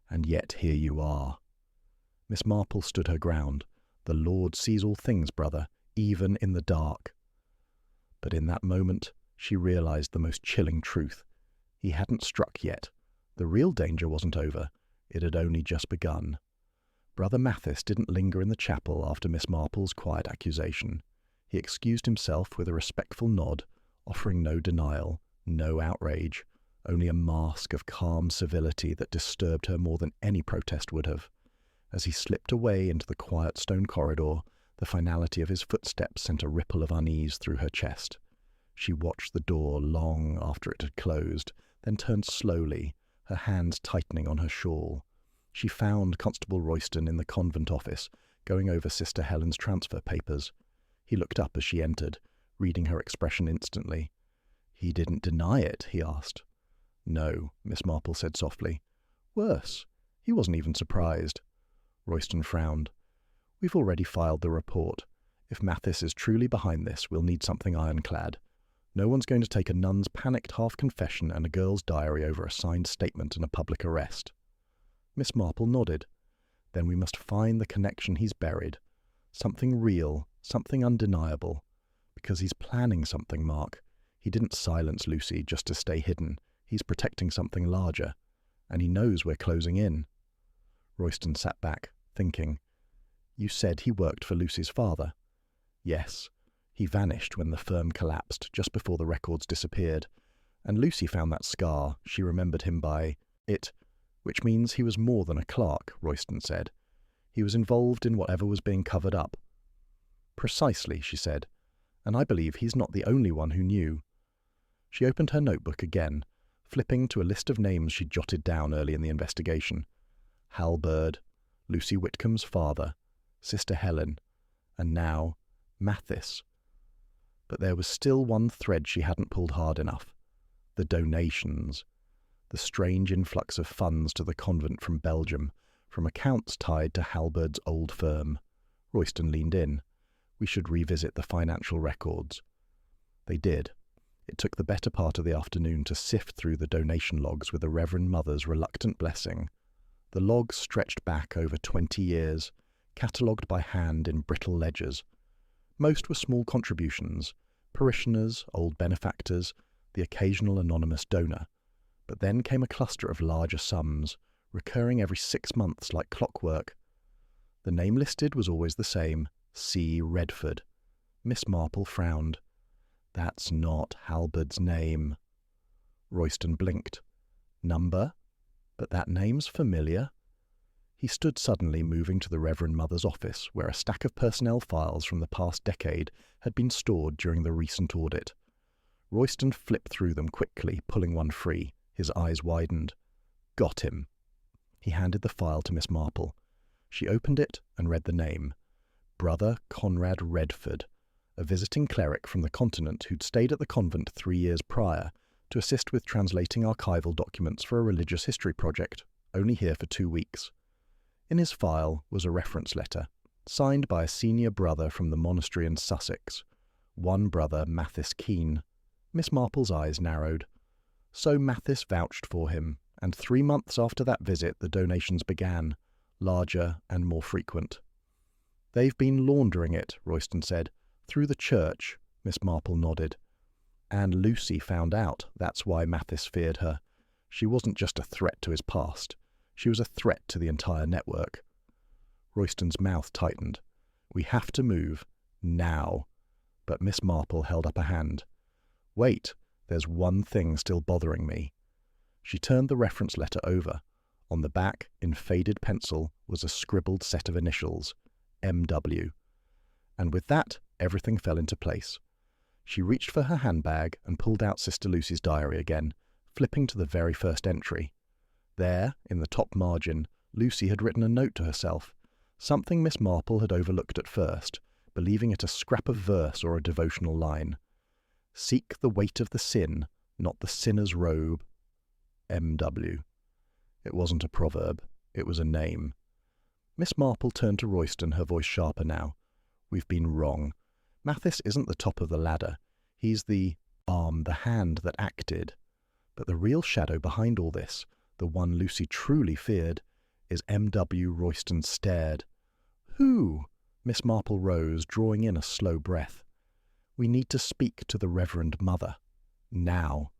"And yet here you are." Miss Marple stood her ground. "The Lord sees all things, brother, even in the dark." But in that moment, she realized the most chilling truth. He hadn't struck yet. The real danger wasn't over. It had only just begun. Brother Mathis didn't linger in the chapel after Miss Marple's quiet accusation. He excused himself with a respectful nod, offering no denial, no outrage, only a mask of calm civility that disturbed her more than any protest would have. As he slipped away into the quiet stone corridor, the finality of his footsteps sent a ripple of unease through her chest. She watched the door long after it had closed, then turned slowly, her hands tightening on her shawl. She found Constable Royston in the convent office, going over Sister Helen's transfer papers. He looked up as she entered, reading her expression instantly. "He didn't deny it?" he asked. "No," Miss Marple said softly. "Worse, he wasn't even surprised." Royston frowned. "We've already filed the report. If Mathis is truly behind this, we'll need something ironclad. No one's going to take a nun's panicked half-confession and a girl's diary over a signed statement and a public arrest." Miss Marple nodded. "Then we must find the connection he's buried. Something real, something undeniable. Because he's planning something, Mark. He didn't silence Lucy just to stay hidden. He's protecting something larger. And he knows we're closing in." Royston sat back, thinking. "You said he worked for Lucy's father?" "Yes. He vanished when the firm collapsed, just before the records disappeared. And Lucy found that scar. She remembered him by it, which means he was more than a clerk," Royston said. "He was involved in whatever was being covered up." "Precisely," she said. "And I believe he's not the only one who knew." She opened her notebook again, flipping to a list of names she'd jotted down early in the investigation. Hal Bird, Lucy Whitcomb's father, Sister Helen, and now Mathis. But there was still one thread she hadn't pulled hard enough. The donations. The strange influx of funds to the convent from Belgium, from accounts tied to Halbert's old firm. Royston leaned in. "We should revisit the financial records." They did. It took the better part of the afternoon to sift through the donation logs with the Reverend Mother's reluctant blessing. The logs stretched back over 20 years, catalogued by hand in brittle ledgers. Most were small contributions, parishioners, old benefactors, the occasional anonymous donor. But then came a cluster of larger sums, recurring every 6 months like clockwork. The name listed was always the same, C. Redford. Miss Marple frowned. "That's not Halbert's name." Royston blinked. "Number? But that name's familiar." He stood suddenly, moving to the Reverend Mother's office, where a stack of personnel files from the past decade had been stored during the recent audit. Royston flipped through them quickly, pulling one free. His eyes widened. "Got him." He handed the file to Miss Marple. She opened it and read the name. Brother Conrad Redford, a visiting cleric from the continent who'd stayed at the convent 3 years prior to assist with translating archival documents for a religious history project, only here for 2 weeks. In his file was a reference letter, signed by a senior brother from the monastery in Sussex, one brother Mathis Keene. Miss Marple's eyes narrowed. So Mathis vouched for him, and 3 months after that visit the donations began, larger and more frequent. "They've been laundering it," Royston said. "Through the church." Miss Marple nodded. "And Lucy found out. That's why Mathis feared her. She wasn't just a threat to his past. She was a threat to the entire network." Royston's mouth tightened. "We have to move. Now." But Miss Marple held up a hand. "Wait, there's one thing still bothering me." She turned the reference letter over. On the back, in faded pencil, was a scribbled set of initials, M.W. And with that, everything fell into place. She reached for her handbag and pulled out Sister Lucy's diary again, flipping to the very first entry. There, in the top margin, Lucy had written a note to herself, something Miss Marple had overlooked at first, believing it a scrap of verse or a devotional line. "Seek the weight of the sin, not the sinner's robe. M.W." It wasn't a proverb. It was a name. Miss Marple turned to Royston, her voice sharper now. "We've been wrong. Mathis isn't the top of the ladder. He's the arm, the hand that acted. But the real shadow behind all this, the one Lucy truly feared, is M.W. Royston stared. "Who?" Miss Marple rose, drawing in a slow breath. "We need to speak to the Reverend Mother. Now."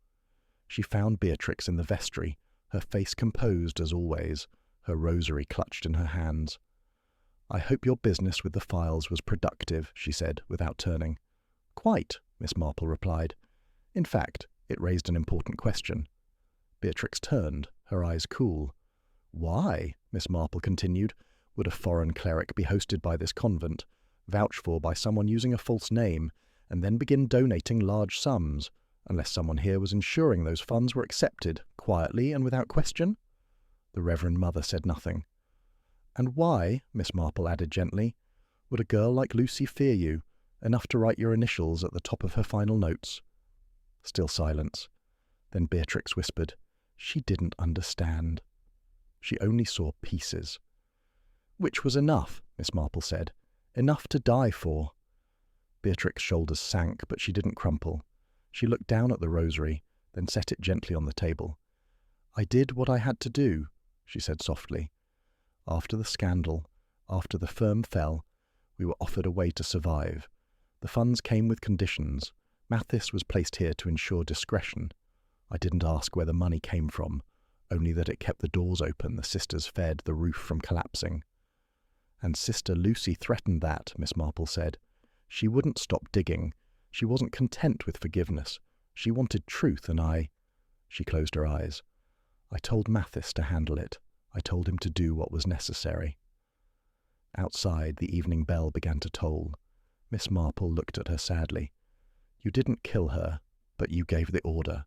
She found Beatrix in the vestry, her face composed as always, her rosary clutched in her hands. "I hope your business with the files was productive," she said, without turning. "Quite," Miss Marple replied. "In fact, it raised an important question." Beatrix turned, her eyes cool. "Why," Miss Marple continued, "would a foreign cleric be hosted by this convent, vouched for by someone using a false name, and then begin donating large sums, unless someone here was ensuring those funds were accepted, quietly and without question?" The Reverend Mother said nothing. "And why," Miss Marple added gently, "would a girl like Lucy fear you, enough to write your initials at the top of her final notes?" Still silence. Then Beatrix whispered, "She didn't understand. She only saw pieces." "Which was enough," Miss Marple said. "Enough to die for." Beatrix's shoulders sank, but she didn't crumple. She looked down at the rosary, then set it gently on the table. "I did what I had to do," she said softly. "After the scandal, after the firm fell, we were offered a way to survive. The funds came with conditions. Mathis was placed here to ensure discretion. I didn't ask where the money came from, only that it kept the doors open the sisters fed, the roof from collapsing." "And Sister Lucy threatened that," Miss Marple said. "She wouldn't stop digging. She wasn't content with forgiveness. She wanted truth, and I—" She closed her eyes. "I told Mathis to handle it. I told him to do what was necessary." Outside, the evening bell began to toll. Miss Marple looked at her sadly. "You didn't kill her, but you gave the order."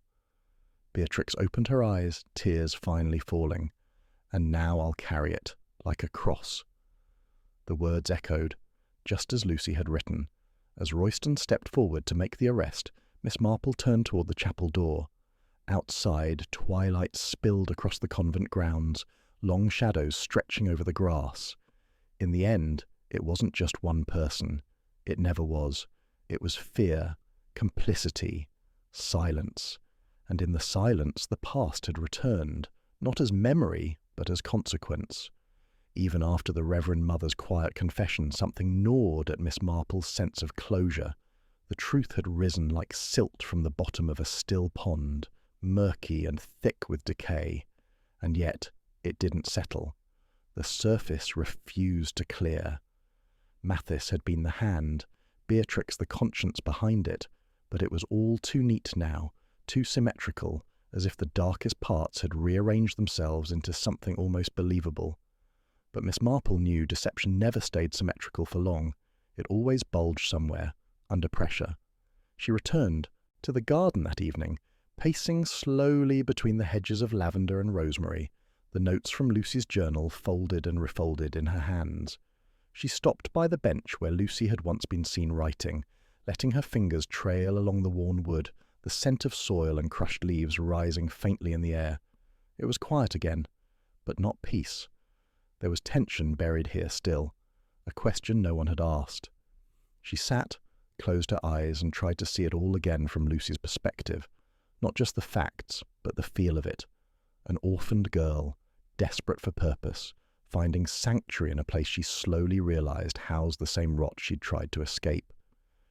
Beatrix opened her eyes, tears finally falling. "And now I'll carry it, like a cross." The words echoed, just as Lucy had written. As Royston stepped forward to make the arrest, Miss Marple turned toward the chapel door. Outside, twilight spilled across the convent grounds, long shadows stretching over the grass. In the end, it wasn't just one person. It never was. It was fear, complicity, silence. And in the silence, the past had returned, not as memory, but as consequence. Even after the Reverend Mother's quiet confession, something gnawed at Miss Marple's sense of closure. The truth had risen like silt from the bottom of a still pond, murky and thick with decay. And yet, it didn't settle. The surface refused to clear. Mathis had been the hand, Beatrix the conscience behind it, but it was all too neat now, too symmetrical, as if the darkest parts had rearranged themselves into something almost believable. But Miss Marple knew deception never stayed symmetrical for long. It always bulged somewhere, under pressure. She returned to the garden that evening, pacing slowly between the hedges of lavender and rosemary, the notes from Lucy's journal folded and refolded in her hands. She stopped by the bench where Lucy had once been seen writing, letting her fingers trail along the worn wood, the scent of soil and crushed leaves rising faintly in the air. It was quiet again, but not peace. There was tension buried here still, a question no one had asked. She sat, closed her eyes, and tried to see it all again from Lucy's perspective. Not just the facts, but the feel of it. An orphaned girl, desperate for purpose, finding sanctuary in a place she slowly realized housed the same rot she'd tried to escape.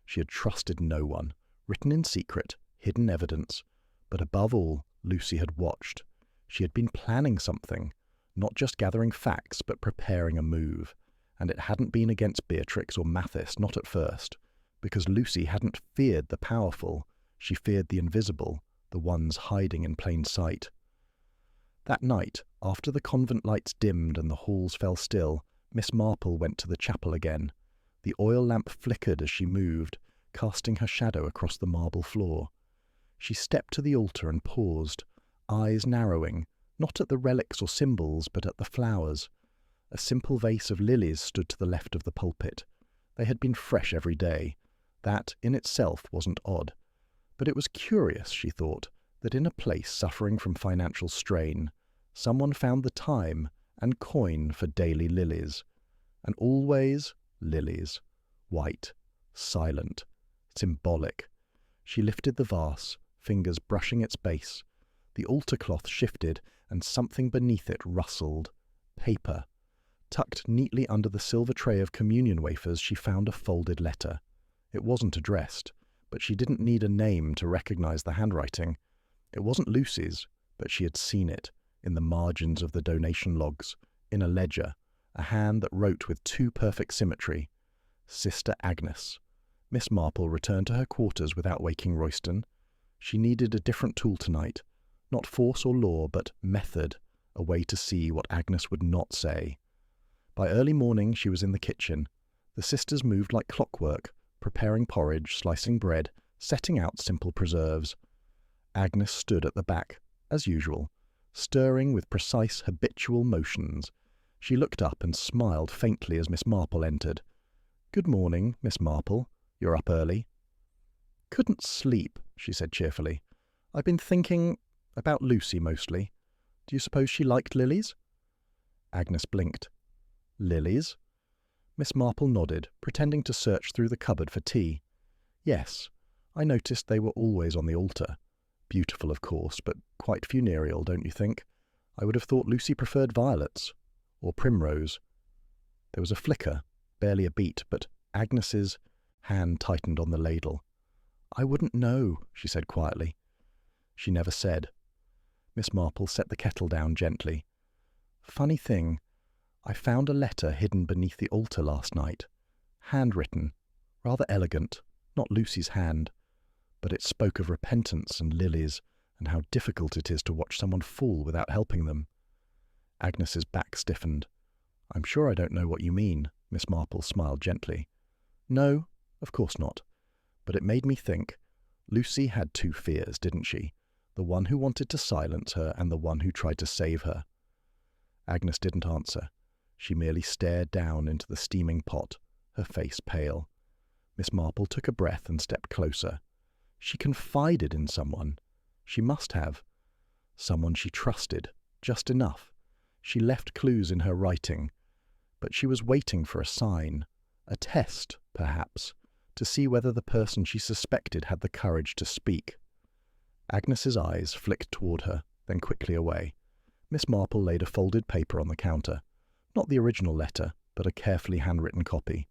She had trusted no one, written in secret, hidden evidence, but above all, Lucy had watched. She had been planning something, not just gathering facts, but preparing a move. And it hadn't been against Beatrix or Mathis, not at first, because Lucy hadn't feared the powerful. She feared the invisible, the ones hiding in plain sight. That night, after the convent lights dimmed and the halls fell still, Miss Marple went to the chapel again. The oil lamp flickered as she moved, casting her shadow across the marble floor. She stepped to the altar and paused, eyes narrowing, not at the relics or symbols, but at the flowers. A simple vase of lilies stood to the left of the pulpit. They had been fresh every day. That, in itself, wasn't odd. But it was curious, she thought, that in a place suffering from financial strain, someone found the time and coin for daily lilies. And always lilies. White, silent, symbolic. She lifted the vase, fingers brushing its base. The altar cloth shifted, and something beneath it rustled. Paper. Tucked neatly under the silver tray of communion wafers, she found a folded letter. It wasn't addressed, but she didn't need a name to recognize the handwriting. It wasn't Lucy's, but she had seen it, in the margins of the donation logs, in a ledger, a hand that wrote with too perfect symmetry. Sister Agnes. Miss Marple returned to her quarters without waking Royston. She needed a different tool tonight. Not force or law, but method, a way to see what Agnes would not say. By early morning she was in the kitchen. The sisters moved like clockwork, preparing porridge, slicing bread, setting out simple preserves. Agnes stood at the back, as usual, stirring with precise habitual motions. She looked up and smiled faintly as Miss Marple entered. "Good morning, Miss Marple. You're up early." "Couldn't sleep," she said cheerfully. "I've been thinking about Lucy mostly. Do you suppose she liked lilies?" Agnes blinked. "Lilies?" Miss Marple nodded, pretending to search through the cupboard for tea. "Yes, I noticed they were always on the altar. Beautiful, of course, but quite funereal, don't you think? I would have thought Lucy preferred violets. Or primrose." There was a flicker, barely a beat, but Agnes's hand tightened on the ladle. "I wouldn't know," she said quietly. She never said. Miss Marple set the kettle down gently. "Funny thing, I found a letter hidden beneath the altar last night. Handwritten, rather elegant, not Lucy's hand, but it spoke of repentance and lilies and how difficult it is to watch someone fall without helping them." Agnes's back stiffened. "I'm sure I don't know what you mean," Miss Marple smiled gently. "No, of course not. But it made me think. Lucy had two fears, didn't she? The one who wanted to silence her and the one who tried to save her." Agnes didn't answer. She merely stared down into the steaming pot, her face pale. Miss Marple took a breath and stepped closer. She confided in someone. She must have. Someone she trusted, just enough. She left clues in her writing, but she was waiting for a sign, a test, perhaps, to see whether the person she suspected had the courage to speak. Agnes's eyes flicked toward her, then quickly away. Miss Marple laid a folded paper on the counter. Not the original letter, but a carefully handwritten copy.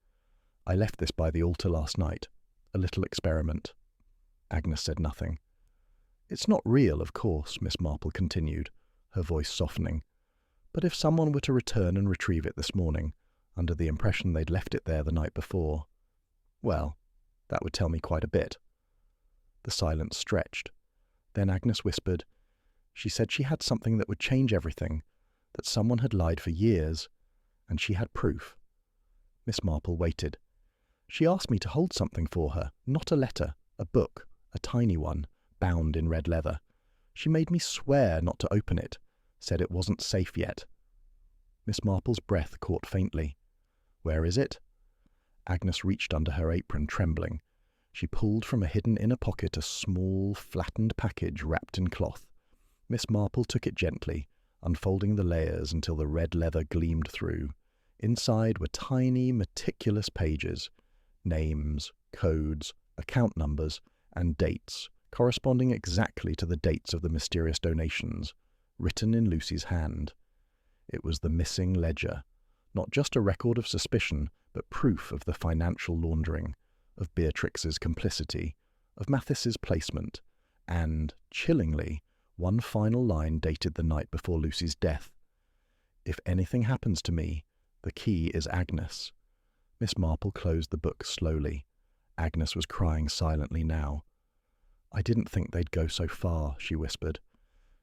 "I left this by the altar last night. A little experiment." Agnes said nothing. "It's not real, of course," Miss Marple continued, her voice softening. "But if someone were to return and retrieve it this morning, under the impression they'd left it there the night before, well, that would tell me quite a bit." The silence stretched. Then Agnes whispered, "She said she had something that would change everything, that someone had lied for years, and she had proof." Miss Marple waited. "She asked me to hold something for her, not a letter, a book, a tiny one, bound in red leather. She made me swear not to open it, said it wasn't safe yet." Miss Marple's breath caught faintly. "Where is it?" Agnes reached under her apron, trembling. She pulled from a hidden inner pocket a small, flattened package wrapped in cloth. Miss Marple took it gently, unfolding the layers until the red leather gleamed through. Inside were tiny, meticulous pages, names, codes, account numbers, and dates, corresponding exactly to the dates of the mysterious donations, written in Lucy's hand. It was the missing ledger, not just a record of suspicion, but proof of the financial laundering, of Beatrix's complicity, of Mathis's placement, and, chillingly, one final line dated the night before Lucy's death. "If anything happens to me, the key is Agnes." Miss Marple closed the book slowly. Agnes was crying silently now. "I didn't think they'd go so far," she whispered.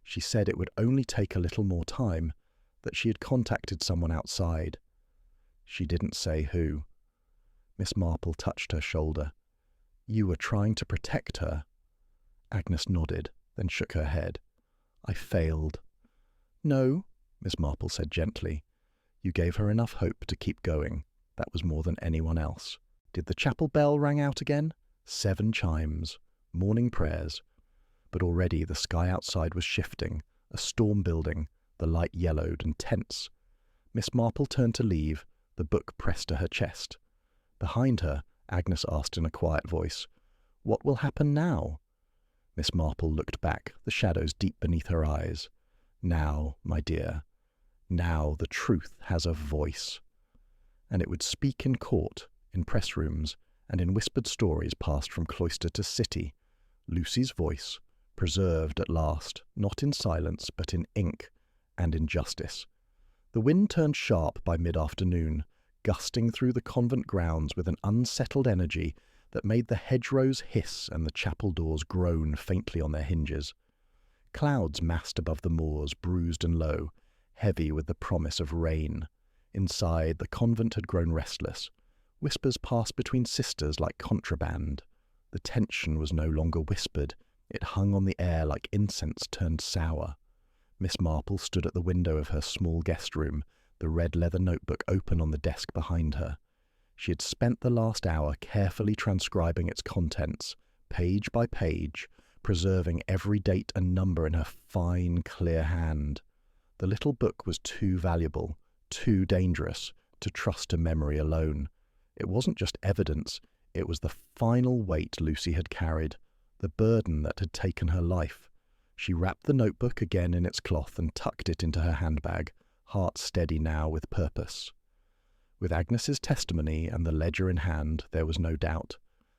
"She said it would only take a little more time, that she had contacted someone outside. She didn't say who." Miss Marple touched her shoulder. "You were trying to protect her." Agnes nodded, then shook her head. "I failed." "No," Miss Marple said gently. "You gave her enough hope to keep going. That was more than anyone else. Did the chapel bell ring out again? 7 chimes. Morning prayers. But already the sky outside was shifting, a storm building, the light yellowed and tense. Miss Marple turned to leave, the book pressed to her chest. Behind her, Agnes asked in a quiet voice, "What will happen now?" Miss Marple looked back, the shadows deep beneath her eyes. "Now, my dear, now the truth has a voice." And it would speak in court, in press rooms, and in whispered stories passed from cloister to city. Lucy's voice, preserved at last, not in silence, but in ink and in justice. The wind turned sharp by mid-afternoon, gusting through the convent grounds with an unsettled energy that made the hedgerows hiss and the chapel doors groan faintly on their hinges. Clouds massed above the moors, bruised and low, heavy with the promise of rain. Inside, the convent had grown restless. Whispers passed between sisters like contraband. The tension was no longer whispered. It hung on the air like incense turned sour. Miss Marple stood at the window of her small guest room, the red leather notebook open on the desk behind her. She had spent the last hour carefully transcribing its contents, page by page, preserving every date and number in her fine, clear hand. The little book was too valuable, too dangerous, to trust to memory alone. It wasn't just evidence, it was the final weight Lucy had carried, the burden that had taken her life. She wrapped the notebook again in its cloth and tucked it into her handbag, heart steady now with purpose. With Agnes's testimony and the ledger in hand, there was no doubt.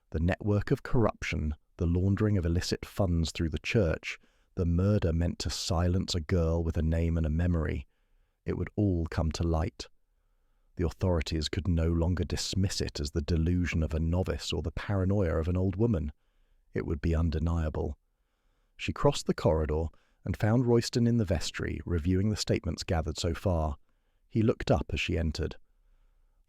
The network of corruption, the laundering of illicit funds through the church, the murder meant to silence a girl with a name and a memory. It would all come to light. The authorities could no longer dismiss it as the delusion of a novice or the paranoia of an old woman. It would be undeniable. She crossed the corridor and found Royston in the vestry, reviewing the statements gathered so far. He looked up as she entered.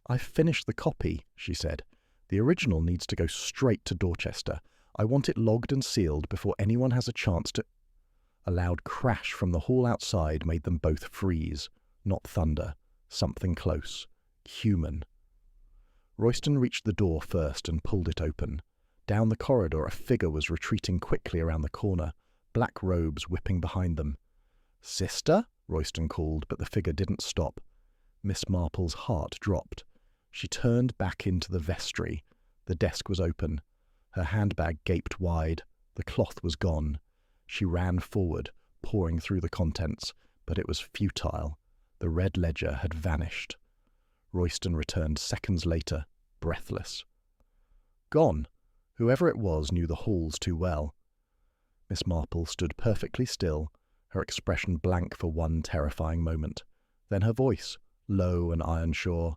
"I've finished the copy," she said. "The original needs to go straight to Dorchester. I want it logged and sealed before anyone has a chance to—" A loud crash from the hall outside made them both freeze. Not thunder. Something close. Human. Royston reached the door first and pulled it open. Down the corridor a figure was retreating quickly around the corner, black robes whipping behind them. "Sister?" Royston called, but the figure didn't stop. Miss Marple's heart dropped. She turned back into the vestry. The desk was open. Her handbag gaped wide. The cloth was gone. She ran forward, pouring through the contents, but it was futile. The red ledger had vanished. Royston returned seconds later, breathless. Gone. Whoever it was knew the halls too well. Miss Marple stood perfectly still, her expression blank for one terrifying moment. Then her voice, low and iron-sure.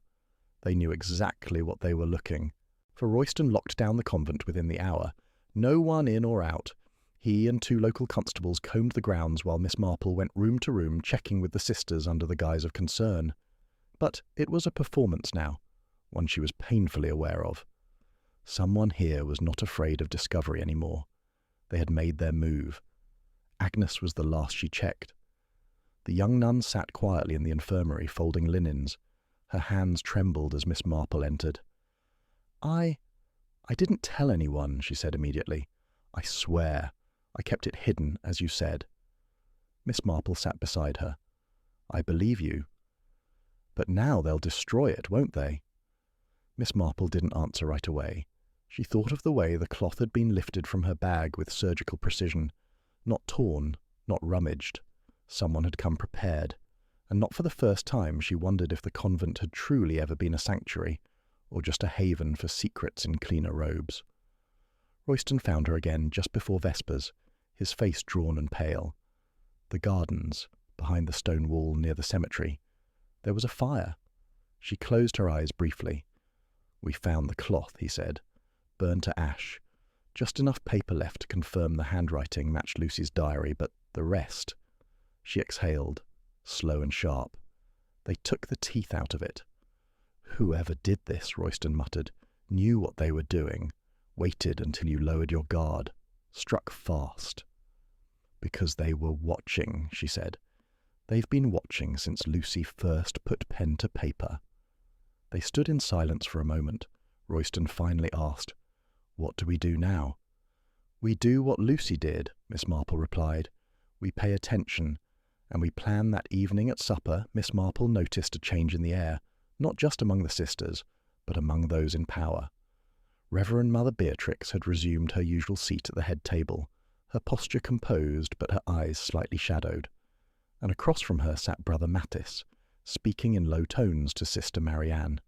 They knew exactly what they were looking, for Royston locked down the convent within the hour. No one in or out. He and 2 local constables combed the grounds while Miss Marple went room to room checking with the sisters under the guise of concern. But it was a performance now, one she was painfully aware of. Someone here was not afraid of discovery anymore. They had made their move. Agnes was the last she checked. The young nun sat quietly in the infirmary, folding linens. Her hands trembled as Miss Marple entered. I didn't tell anyone," she said immediately. "I swear. I kept it hidden, as you said." Miss Marple sat beside her. "I believe you. But now they'll destroy it, won't they?" Miss Marple didn't answer right away. She thought of the way the cloth had been lifted from her bag with surgical precision. Not torn, not rummaged. Someone had come prepared. And not for the first time she wondered if the convent had truly ever been a sanctuary, or just a haven for secrets in cleaner robes. Royston found her again just before vespers, his face drawn and pale. The gardens, behind the stone wall near the cemetery. There was a fire. She closed her eyes briefly. "We found the cloth," he said. "Burned to ash. Just enough paper left to confirm the handwriting matched Lucy's diary, but the rest—" She exhaled, slow and sharp. "They took the teeth out of it." "Whoever did this," Royston muttered, "knew what they were doing, waited until you lowered your guard, struck fast." "Because they were watching," she said. "They've been watching since Lucy first put pen to paper." They stood in silence for a moment. Royston finally asked, "What do we do now?" "We do what Lucy did," Miss Marple replied. "We pay attention, and we plan that evening at supper." Miss Marple noticed a change in the air, not just among the sisters, but among those in power. Reverend Mother Beatrix had resumed her usual seat at the head table, her posture composed but her eyes slightly shadowed, and across from her sat Brother Mattis, speaking in low tones to Sister Marianne.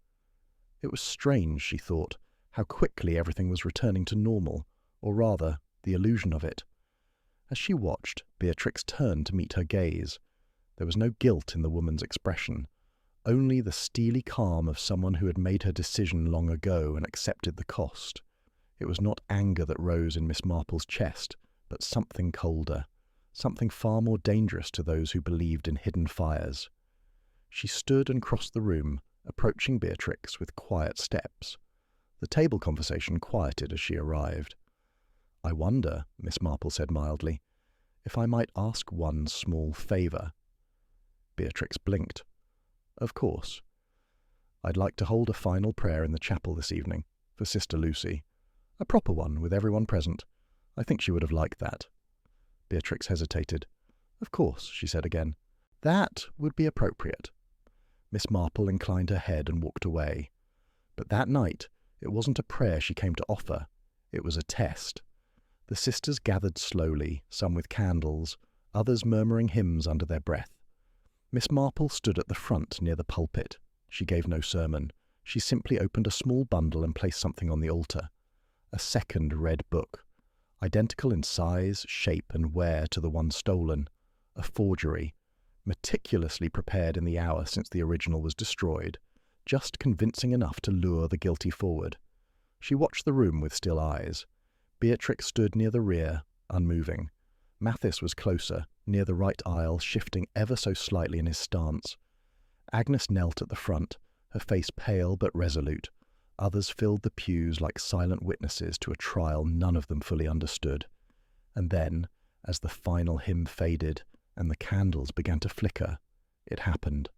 It was strange, she thought, how quickly everything was returning to normal, or rather, the illusion of it. As she watched, Beatrix turned to meet her gaze. There was no guilt in the woman's expression, only the steely calm of someone who had made her decision long ago and accepted the cost. It was not anger that rose in Miss Marple's chest, but something colder, something far more dangerous to those who believed in hidden fires. She stood and crossed the room, approaching Beatrix with quiet steps. The table conversation quieted as she arrived. "I wonder," Miss Marple said mildly, If I might ask one small favour." Beatrix blinked. "Of course. I'd like to hold a final prayer in the chapel this evening, for Sister Lucy. A proper one, with everyone present. I think she would have liked that." Beatrix hesitated. "Of course," she said again. "That would be appropriate." Miss Marple inclined her head and walked away. But that night, it wasn't a prayer she came to offer. It was a test. The sisters gathered slowly, some with candles, others murmuring hymns under their breath. Miss Marple stood at the front near the pulpit. She gave no sermon. She simply opened a small bundle and placed something on the altar. A second red book, identical in size, shape, and wear to the one stolen. A forgery, meticulously prepared in the hour since the original was destroyed, just convincing enough to lure the guilty forward. She watched the room with still eyes. Beatrix stood near the rear, unmoving. Mathis was closer, near the right aisle, shifting ever so slightly in his stance. Agnes knelt at the front, her face pale but resolute. Others filled the pews like silent witnesses to a trial none of them fully understood. And then, as the final hymn faded and the candles began to flicker, it happened.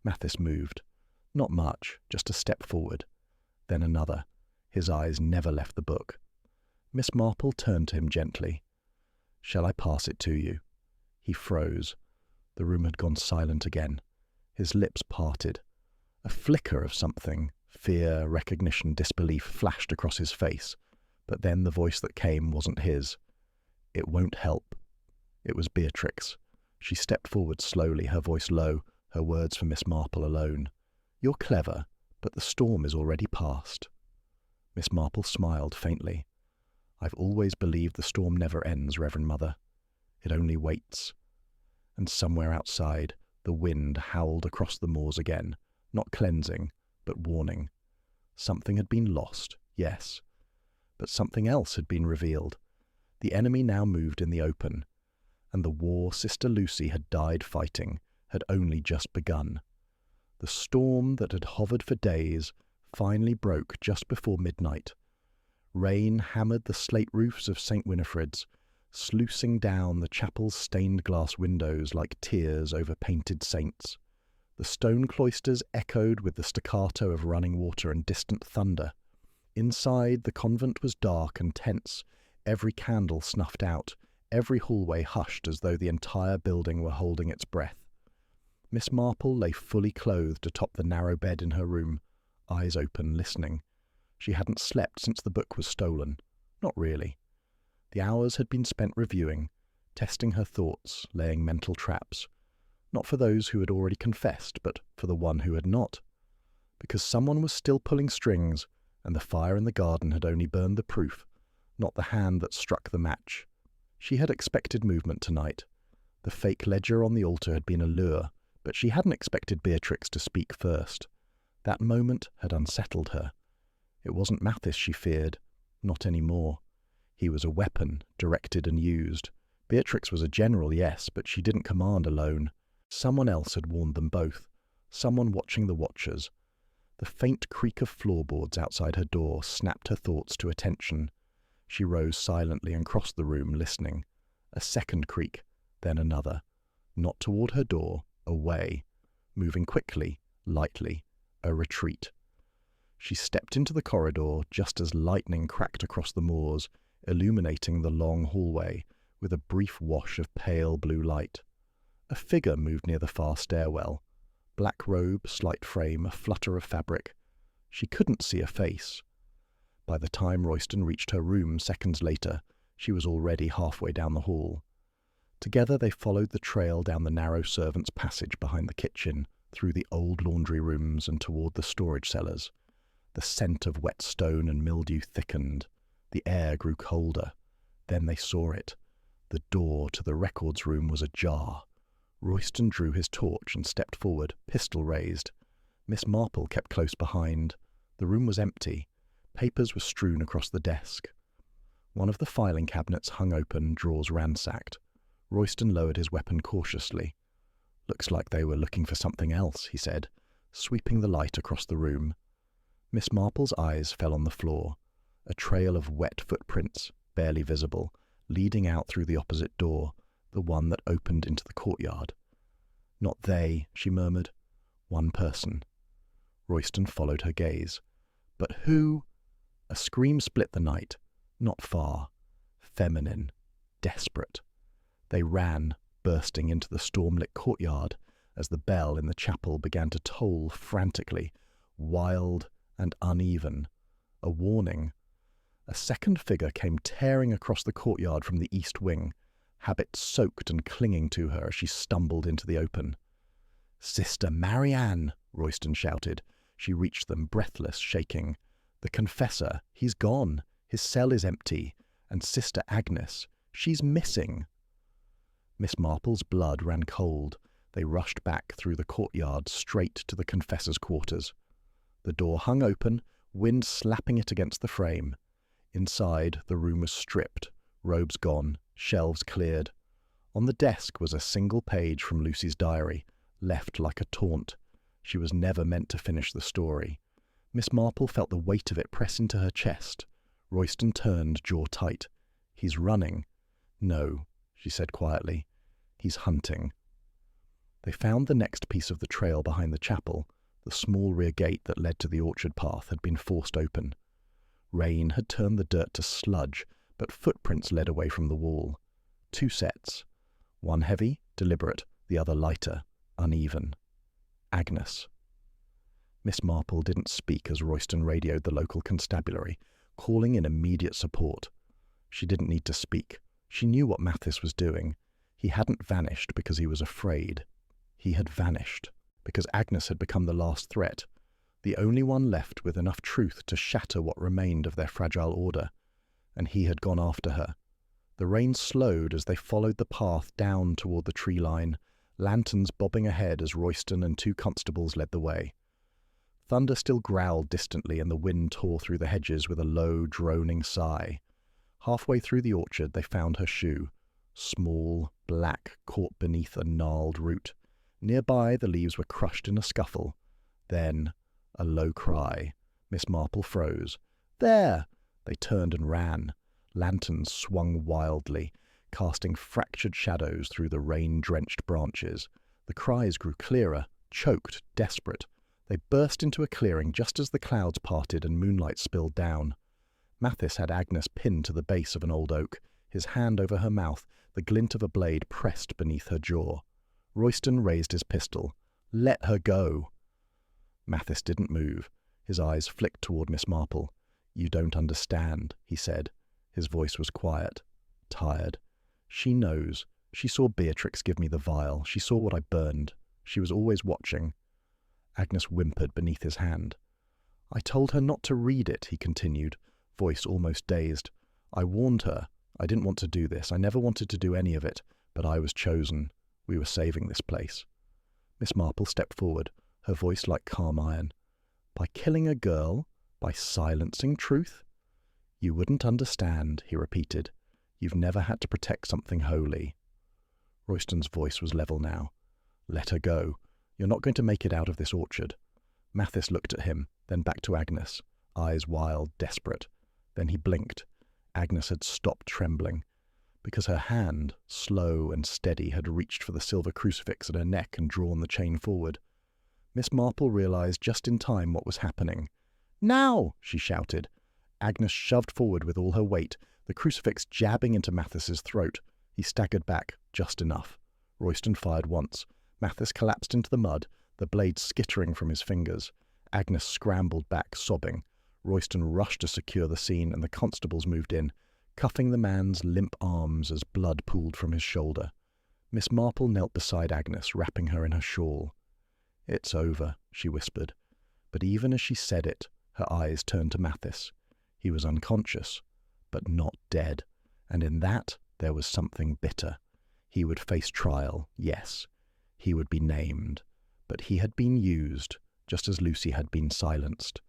Mathis moved. Not much, just a step forward. Then another. His eyes never left the book. Miss Marple turned to him gently. "Shall I pass it to you?" He froze. The room had gone silent again. His lips parted. A flicker of something, fear, recognition, disbelief, flashed across his face. But then the voice that came wasn't his. "It won't help." It was Beatrix. She stepped forward slowly, her voice low, her words for Miss Marple alone. "You're clever, but the storm is already past." Miss Marple smiled faintly. "I've always believed the storm never ends, Reverend Mother. It only waits." And somewhere outside, the wind howled across the moors again, not cleansing, but warning. Something had been lost, yes, but something else had been revealed. The enemy now moved in the open, and the war Sister Lucy had died fighting had only just begun. The storm that had hovered for days finally broke just before midnight. Rain hammered the slate roofs of St. Winifred's, sluicing down the chapel's stained glass windows like tears over painted saints. The stone cloisters echoed with the staccato of running water and distant thunder. Inside, the convent was dark and tense, every candle snuffed out, every hallway hushed as though the entire building were holding its breath. Miss Marple lay fully clothed atop the narrow bed in her room, eyes open, listening. She hadn't slept since the book was stolen. Not really. The hours had been spent reviewing, testing her thoughts, laying mental traps. Not for those who had already confessed, but for the one who had not. Because someone was still pulling strings, and the fire in the garden had only burned the proof, not the hand that struck the match. She had expected movement tonight. The fake ledger on the altar had been a lure, but she hadn't expected Beatrix to speak first. That moment had unsettled her. It wasn't Mathis she feared, not any more. He was a weapon, directed and used. Beatrix was a general, yes, but she didn't command alone. Someone else had warned them both, someone watching the watchers. The faint creak of floorboards outside her door snapped her thoughts to attention. She rose silently and crossed the room, listening. A second creak, then another. Not toward her door, away. Moving quickly, lightly. A retreat. She stepped into the corridor just as lightning cracked across the moors, illuminating the long hallway with a brief wash of pale blue light. A figure moved near the far stairwell. Black robe, slight frame, a flutter of fabric. She couldn't see a face. By the time Royston reached her room seconds later, she was already halfway down the hall. Together they followed the trail down the narrow servants' passage behind the kitchen, through the old laundry rooms and toward the storage cellars. The scent of wet stone and mildew thickened. The air grew colder. Then they saw it. The door to the records room was ajar. Royston drew his torch and stepped forward, pistol raised. Miss Marple kept close behind. The room was empty. Papers were strewn across the desk. One of the filing cabinets hung open, drawers ransacked. Royston lowered his weapon cautiously. "Looks like they were looking for something else," he said, sweeping the light across the room. Miss Marple's eyes fell on the floor. A trail of wet footprints, barely visible, leading out through the opposite door, the one that opened into the courtyard. "Not they," she murmured. "One person." Royston followed her gaze. "But who?" A scream split the night. Not far. Feminine. Desperate. They ran, bursting into the storm-lit courtyard as the bell in the chapel began to toll frantically, wild and uneven. A warning. A second figure came tearing across the courtyard from the east wing, habit soaked and clinging to her as she stumbled into the open. "Sister Marianne!" Royston shouted. She reached them, breathless, shaking. "The confessor, he's gone. His cell is empty. And Sister Agnes, she's missing." Miss Marple's blood ran cold. They rushed back through the courtyard straight to the confessor's quarters. The door hung open, wind slapping it against the frame. Inside, the room was stripped, robes gone, shelves cleared. On the desk was a single page from Lucy's diary, left like a taunt. She was never meant to finish the story. Miss Marple felt the weight of it press into her chest. Royston turned, jaw tight. "He's running." "No," she said quietly. "He's hunting." They found the next piece of the trail behind the chapel. The small rear gate that led to the orchard path had been forced open. Rain had turned the dirt to sludge, but footprints led away from the wall. 2 sets. One heavy, deliberate, the other lighter, uneven. Agnes. Miss Marple didn't speak as Royston radioed the local constabulary, calling in immediate support. She didn't need to speak. She knew what Mathis was doing. He hadn't vanished because he was afraid. He had vanished because Agnes had become the last threat, the only one left with enough truth to shatter what remained of their fragile order, and he had gone after her. The rain slowed as they followed the path down toward the tree line, lanterns bobbing ahead as Royston and 2 constables led the way. Thunder still growled distantly, and the wind tore through the hedges with a low, droning sigh. Halfway through the orchard they found her shoe, small, black, caught beneath a gnarled root. Nearby the leaves were crushed in a scuffle. Then a low cry. Miss Marple froze. "There!" They turned and ran. Lanterns swung wildly, casting fractured shadows through the rain-drenched branches. The cries grew clearer, choked, desperate. They burst into a clearing just as the clouds parted and moonlight spilled down. Mathis had Agnes pinned to the base of an old oak, his hand over her mouth, the glint of a blade pressed beneath her jaw. Royston raised his pistol. "Let her go." Mathis didn't move. His eyes flicked toward Miss Marple. "You don't understand," he said. His voice was quiet, tired. "She knows. She saw Beatrix give me the vial. She saw what I burned. She was always watching." Agnes whimpered beneath his hand. "I told her not to read it," he continued, voice almost dazed. "I warned her. I didn't want to do this. I never wanted to do any of it, but I was chosen. We were saving this place." Miss Marple stepped forward, her voice like calm iron. "By killing a girl? By silencing truth?" "You wouldn't understand," he repeated. "You've never had to protect something holy." Royston's voice was level now. "Let her go. You're not going to make it out of this orchard." Mathis looked at him, then back to Agnes, eyes wild, desperate. Then he blinked. Agnes had stopped trembling, because her hand, slow and steady, had reached for the silver crucifix at her neck and drawn the chain forward. Miss Marple realized just in time what was happening. "Now!" she shouted. Agnes shoved forward with all her weight, the crucifix jabbing into Mathis's throat. He staggered back, just enough. Royston fired once. Mathis collapsed into the mud, the blade skittering from his fingers. Agnes scrambled back, sobbing. Royston rushed to secure the scene, and the constables moved in, cuffing the man's limp arms as blood pooled from his shoulder. Miss Marple knelt beside Agnes, wrapping her in her shawl. "It's over," she whispered. But even as she said it, her eyes turned to Mathis. He was unconscious, but not dead, and in that there was something bitter. He would face trial, yes. He would be named, but he had been used, just as Lucy had been silenced.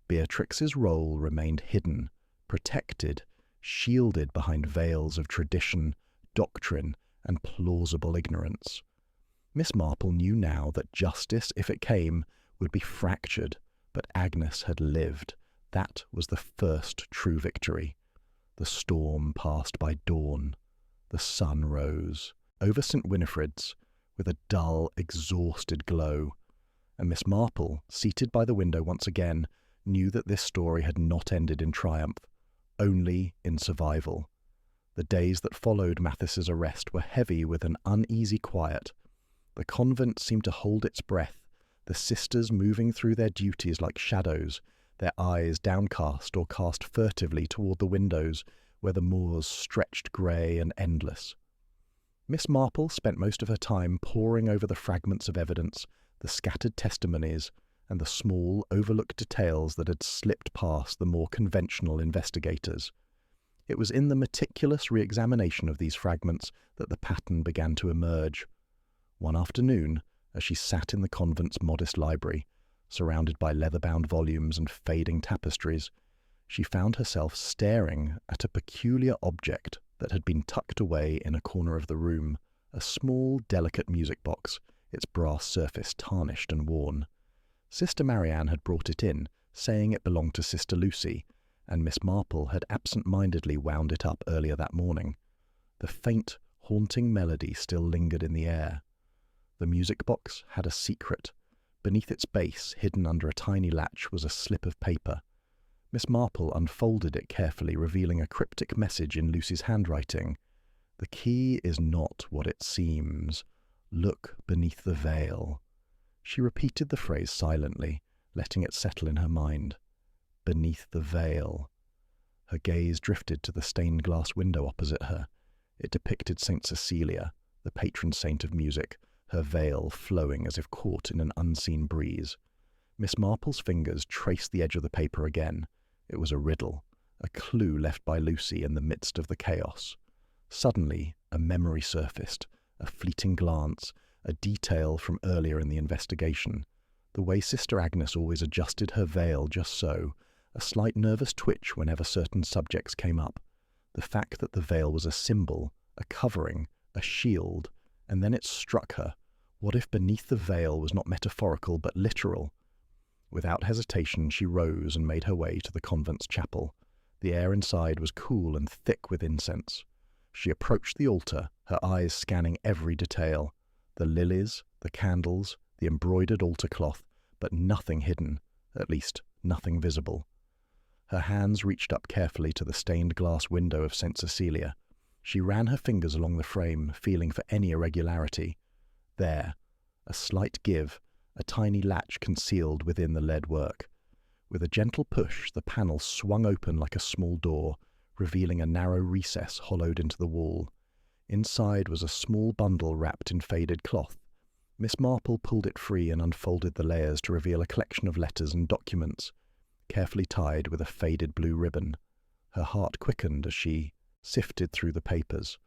Beatrix's role remained hidden, protected, shielded behind veils of tradition, doctrine, and plausible ignorance. Miss Marple knew now that justice, if it came, would be fractured, but Agnes had lived. That was the first true victory. The storm passed by dawn. The sun rose. over St. Winifred's, with a dull, exhausted glow, and Miss Marple, seated by the window once again, knew that this story had not ended in triumph, only in survival. The days that followed Mathis's arrest were heavy with an uneasy quiet. The convent seemed to hold its breath, the sisters moving through their duties like shadows, their eyes downcast or cast furtively toward the windows where the moors stretched grey and endless. Miss Marple spent most of her time poring over the fragments of evidence, the scattered testimonies, and the small, overlooked details that had slipped past the more conventional investigators. It was in the meticulous re-examination of these fragments that the pattern began to emerge. One afternoon, as she sat in the convent's modest library, surrounded by leather-bound volumes and fading tapestries, she found herself staring at a peculiar object that had been tucked away in a corner of the room, a small, delicate music box, its brass surface tarnished and worn. Sister Marianne had brought it in, saying it belonged to Sister Lucy, and Miss Marple had absent-mindedly wound it up earlier that morning. The faint, haunting melody still lingered in the air. The music box had a secret. Beneath its base, hidden under a tiny latch, was a slip of paper. Miss Marple unfolded it carefully, revealing a cryptic message in Lucy's handwriting. "The key is not what it seems. Look beneath the veil." She repeated the phrase silently, letting it settle in her mind. Beneath the veil. Her gaze drifted to the stained glass window opposite her. It depicted St. Cecilia, the patron saint of music, her veil flowing as if caught in an unseen breeze. Miss Marple's fingers traced the edge of the paper again. It was a riddle, a clue left by Lucy in the midst of the chaos. Suddenly, a memory surfaced, a fleeting glance, a detail from earlier in the investigation. The way Sister Agnes always adjusted her veil just so, a slight nervous twitch whenever certain subjects came up. The fact that the veil was a symbol, a covering, a shield, and then it struck her. What if beneath the veil was not metaphorical but literal? Without hesitation, she rose and made her way to the convent's chapel. The air inside was cool and thick with incense. She approached the altar, her eyes scanning every detail. The lilies, the candles, the embroidered altar cloth, but nothing hidden, at least nothing visible. Her hands reached up carefully to the stained glass window of St. Cecilia. She ran her fingers along the frame, feeling for any irregularity. There, a slight give, a tiny latch concealed within the lead work. With a gentle push, the panel swung open like a small door, revealing a narrow recess hollowed into the wall. Inside was a small bundle wrapped in faded cloth. Miss Marple pulled it free and unfolded the layers to reveal a collection of letters and documents, carefully tied with a faded blue ribbon. Her heart quickened as she sifted through the papers.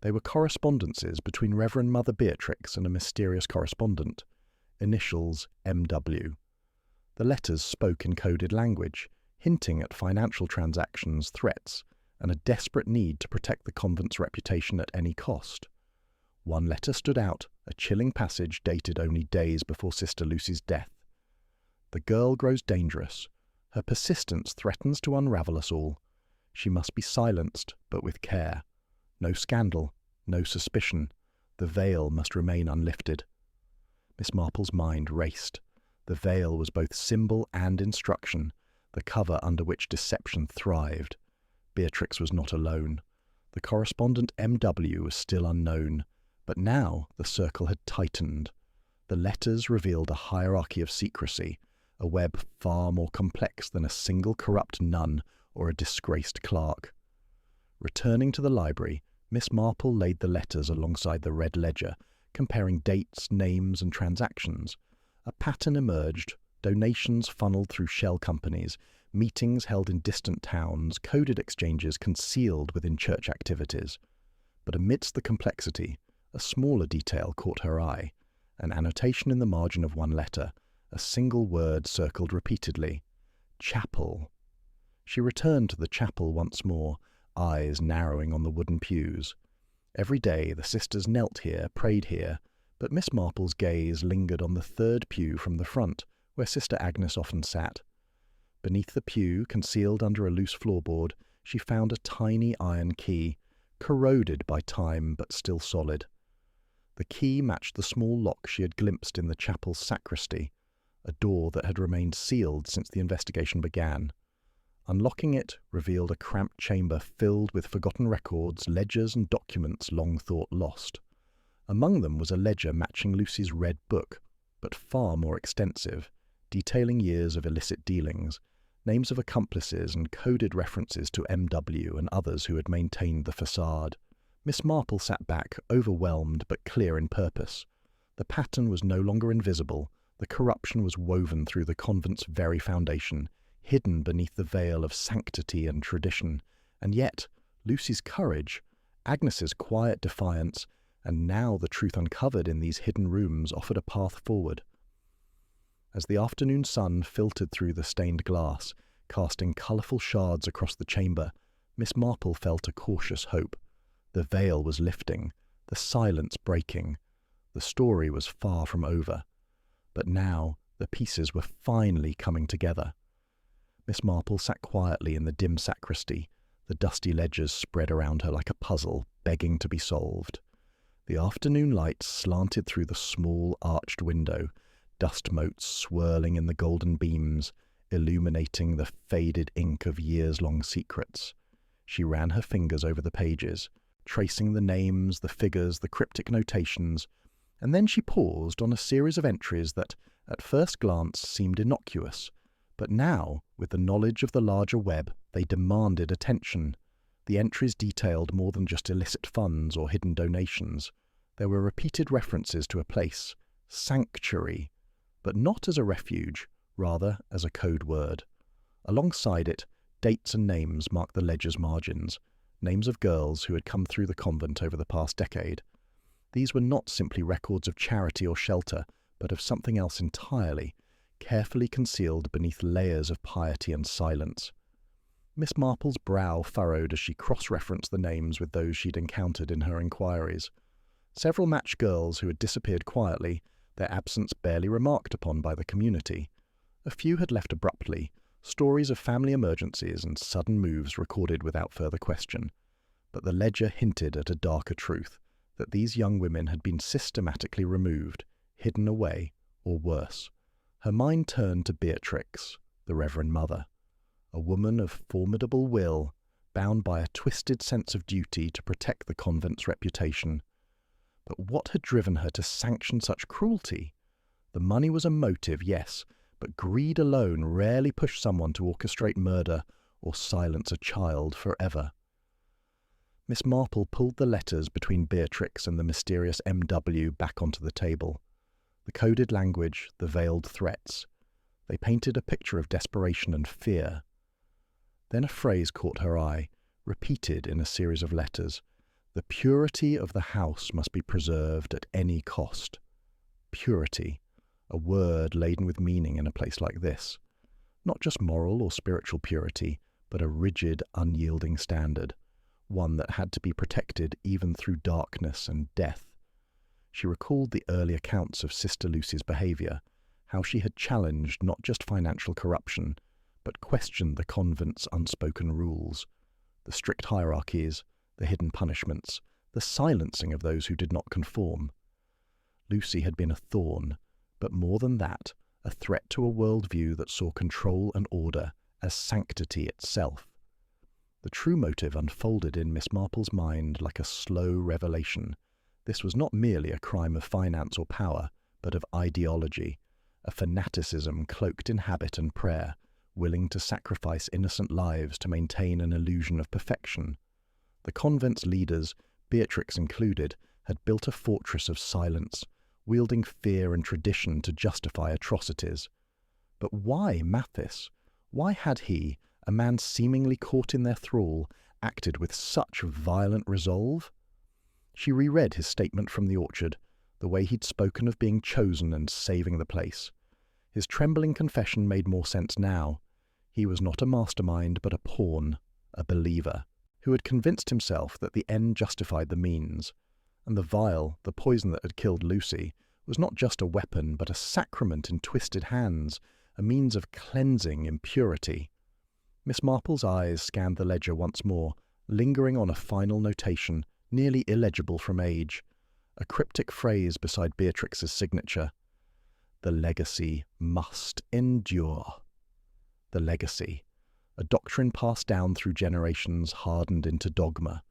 They were correspondences between Reverend Mother Beatrix and a mysterious correspondent. Initials M.W. The letters spoke in coded language, hinting at financial transactions, threats, and a desperate need to protect the convent's reputation at any cost. One letter stood out, a chilling passage dated only days before Sister Lucy's death. "The girl grows dangerous. Her persistence threatens to unravel us all. She must be silenced, but with care. No scandal, no suspicion. The veil must remain unlifted." Miss Marple's mind raced. The veil was both symbol and instruction, the cover under which deception thrived. Beatrix was not alone. The correspondent M.W. was still unknown, but now the circle had tightened. The letters revealed a hierarchy of secrecy, a web far more complex than a single corrupt nun or a disgraced clerk. Returning to the library, Miss Marple laid the letters alongside the red ledger, comparing dates, names, and transactions. A pattern emerged: donations funneled through shell companies, meetings held in distant towns, coded exchanges concealed within church activities. But amidst the complexity, a smaller detail caught her eye: an annotation in the margin of one letter, a single word circled repeatedly: chapel. She returned to the chapel once more, eyes narrowing on the wooden pews. Every day the sisters knelt here, prayed here, but Miss Marple's gaze lingered on the third pew from the front, where Sister Agnes often sat. Beneath the pew, concealed under a loose floorboard, she found a tiny iron key, corroded by time but still solid. The key matched the small lock she had glimpsed in the chapel's sacristy, a door that had remained sealed since the investigation began. Unlocking it revealed a cramped chamber filled with forgotten records, ledgers and documents long thought lost. Among them was a ledger matching Lucy's red book, but far more extensive, detailing years of illicit dealings, names of accomplices and coded references to M.W. and others who had maintained the facade. Miss Marple sat back, overwhelmed but clear in purpose. The pattern was no longer invisible. The corruption was woven through the convent's very foundation, hidden beneath the veil of sanctity and tradition. And yet, Lucy's courage, Agnes's quiet defiance, and now the truth uncovered in these hidden rooms offered a path forward. As the afternoon sun filtered through the stained glass, casting colourful shards across the chamber, Miss Marple felt a cautious hope. The veil was lifting, the silence breaking. The story was far from over. But now the pieces were finally coming together. Miss Marple sat quietly in the dim sacristy, the dusty ledgers spread around her like a puzzle, begging to be solved. The afternoon light slanted through the small arched window, dust motes swirling in the golden beams, illuminating the faded ink of years-long secrets. She ran her fingers over the pages, tracing the names, the figures, the cryptic notations, and then she paused on a series of entries that, at first glance, seemed innocuous. But now, with the knowledge of the larger web, they demanded attention. The entries detailed more than just illicit funds or hidden donations. There were repeated references to a place, sanctuary, but not as a refuge, rather as a code word. Alongside it, dates and names marked the ledger's margins, names of girls who had come through the convent over the past decade. These were not simply records of charity or shelter, but of something else entirely, carefully concealed beneath layers of piety and silence. Miss Marple's brow furrowed as she cross-referenced the names with those she'd encountered in her inquiries. Several matched girls who had disappeared quietly, their absence barely remarked upon by the community. A few had left abruptly, stories of family emergencies and sudden moves recorded without further question. But the ledger hinted at a darker truth, that these young women had been systematically removed, hidden away, or worse. Her mind turned to Beatrix, the Reverend Mother, a woman of formidable will, bound by a twisted sense of duty to protect the convent's reputation. But what had driven her to sanction such cruelty? The money was a motive, yes, but greed alone rarely pushed someone to orchestrate murder or silence a child forever. Miss Marple pulled the letters between Beatrix and the mysterious M.W. back onto the table. The coded language, the veiled threats. They painted a picture of desperation and fear. Then a phrase caught her eye, repeated in a series of letters. The purity of the house must be preserved at any cost. Purity, a word laden with meaning in a place like this. Not just moral or spiritual purity, but a rigid, unyielding standard. One that had to be protected even through darkness and death. She recalled the early accounts of Sister Lucy's behaviour, how she had challenged not just financial corruption, but questioned the convent's unspoken rules, the strict hierarchies, the hidden punishments, the silencing of those who did not conform. Lucy had been a thorn, but more than that, a threat to a worldview that saw control and order as sanctity itself. The true motive unfolded in Miss Marple's mind like a slow revelation. This was not merely a crime of finance or power, but of ideology, a fanaticism cloaked in habit and prayer, willing to sacrifice innocent lives to maintain an illusion of perfection. The convent's leaders, Beatrix included, had built a fortress of silence, wielding fear and tradition to justify atrocities. But why Mathis? Why had he, a man seemingly caught in their thrall, acted with such violent resolve? She reread his statement from the orchard, the way he'd spoken of being chosen and saving the place. His trembling confession made more sense now. He was not a mastermind, but a pawn, a believer, who had convinced himself that the end justified the means. And the vial, the poison that had killed Lucy, was not just a weapon, but a sacrament in twisted hands, a means of cleansing impurity. Miss Marple's eyes scanned the ledger once more, lingering on a final notation, nearly illegible from age. a cryptic phrase beside Beatrix's signature. The legacy must endure. The legacy, a doctrine passed down through generations hardened into dogma,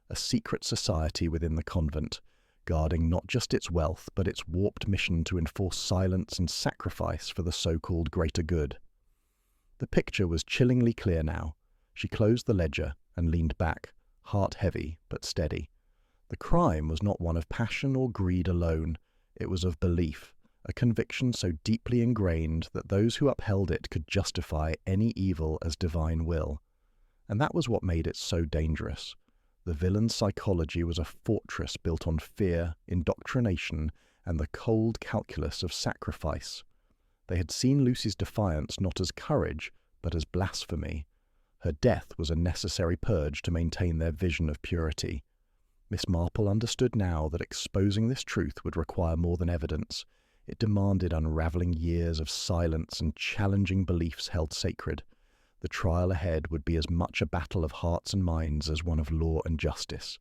a secret society within the convent, guarding not just its wealth but its warped mission to enforce silence and sacrifice for the so-called greater good. The picture was chillingly clear now. She closed the ledger and leaned back, heart heavy but steady. The crime was not one of passion or greed alone. It was of belief, a conviction so deeply ingrained that those who upheld it could justify any evil as divine will. And that was what made it so dangerous. The villain's psychology was a fortress built on fear, indoctrination, and the cold calculus of sacrifice. They had seen Lucy's defiance not as courage, but as blasphemy. Her death was a necessary purge to maintain their vision of purity. Miss Marple understood now that exposing this truth would require more than evidence. It demanded unravelling years of silence and challenging beliefs held sacred. The trial ahead would be as much a battle of hearts and minds as one of law and justice.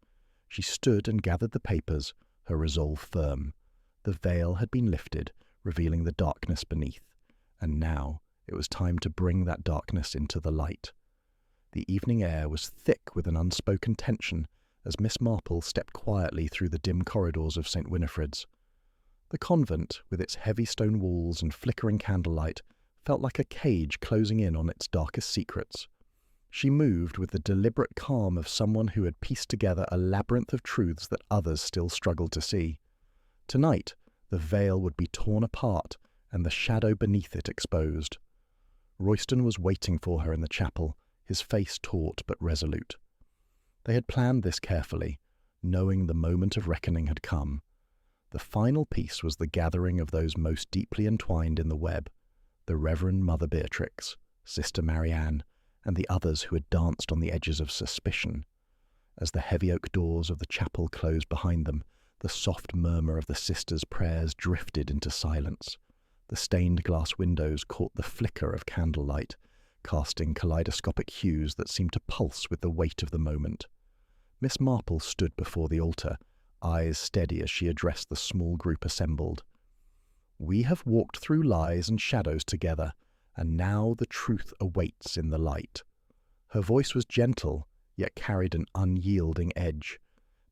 She stood and gathered the papers, her resolve firm. The veil had been lifted, revealing the darkness beneath, and now it was time to bring that darkness into the light. The evening air was thick with an unspoken tension as Miss Marple stepped quietly through the dim corridors of St. Winifred's. The convent, with its heavy stone walls and flickering candlelight, felt like a cage closing in on its darkest secrets. She moved with the deliberate calm of someone who had pieced together a labyrinth of truths that others still struggled to see. Tonight, the veil would be torn apart and the shadow beneath it exposed. Royston was waiting for her in the chapel, his face taut but resolute. They had planned this carefully, knowing the moment of reckoning had come. The final piece was the gathering of those most deeply entwined in the web, the Reverend Mother Beatrix, Sister Marianne, and the others who had danced on the edges of suspicion. As the heavy oak doors of the chapel closed behind them, the soft murmur of the sisters' prayers drifted into silence. The stained glass windows caught the flicker of candlelight, casting kaleidoscopic hues that seemed to pulse with the weight of the moment. Miss Marple stood before the altar, eyes steady as she addressed the small group assembled. "We have walked through lies and shadows together, and now the truth awaits in the light." Her voice was gentle, yet carried an unyielding edge.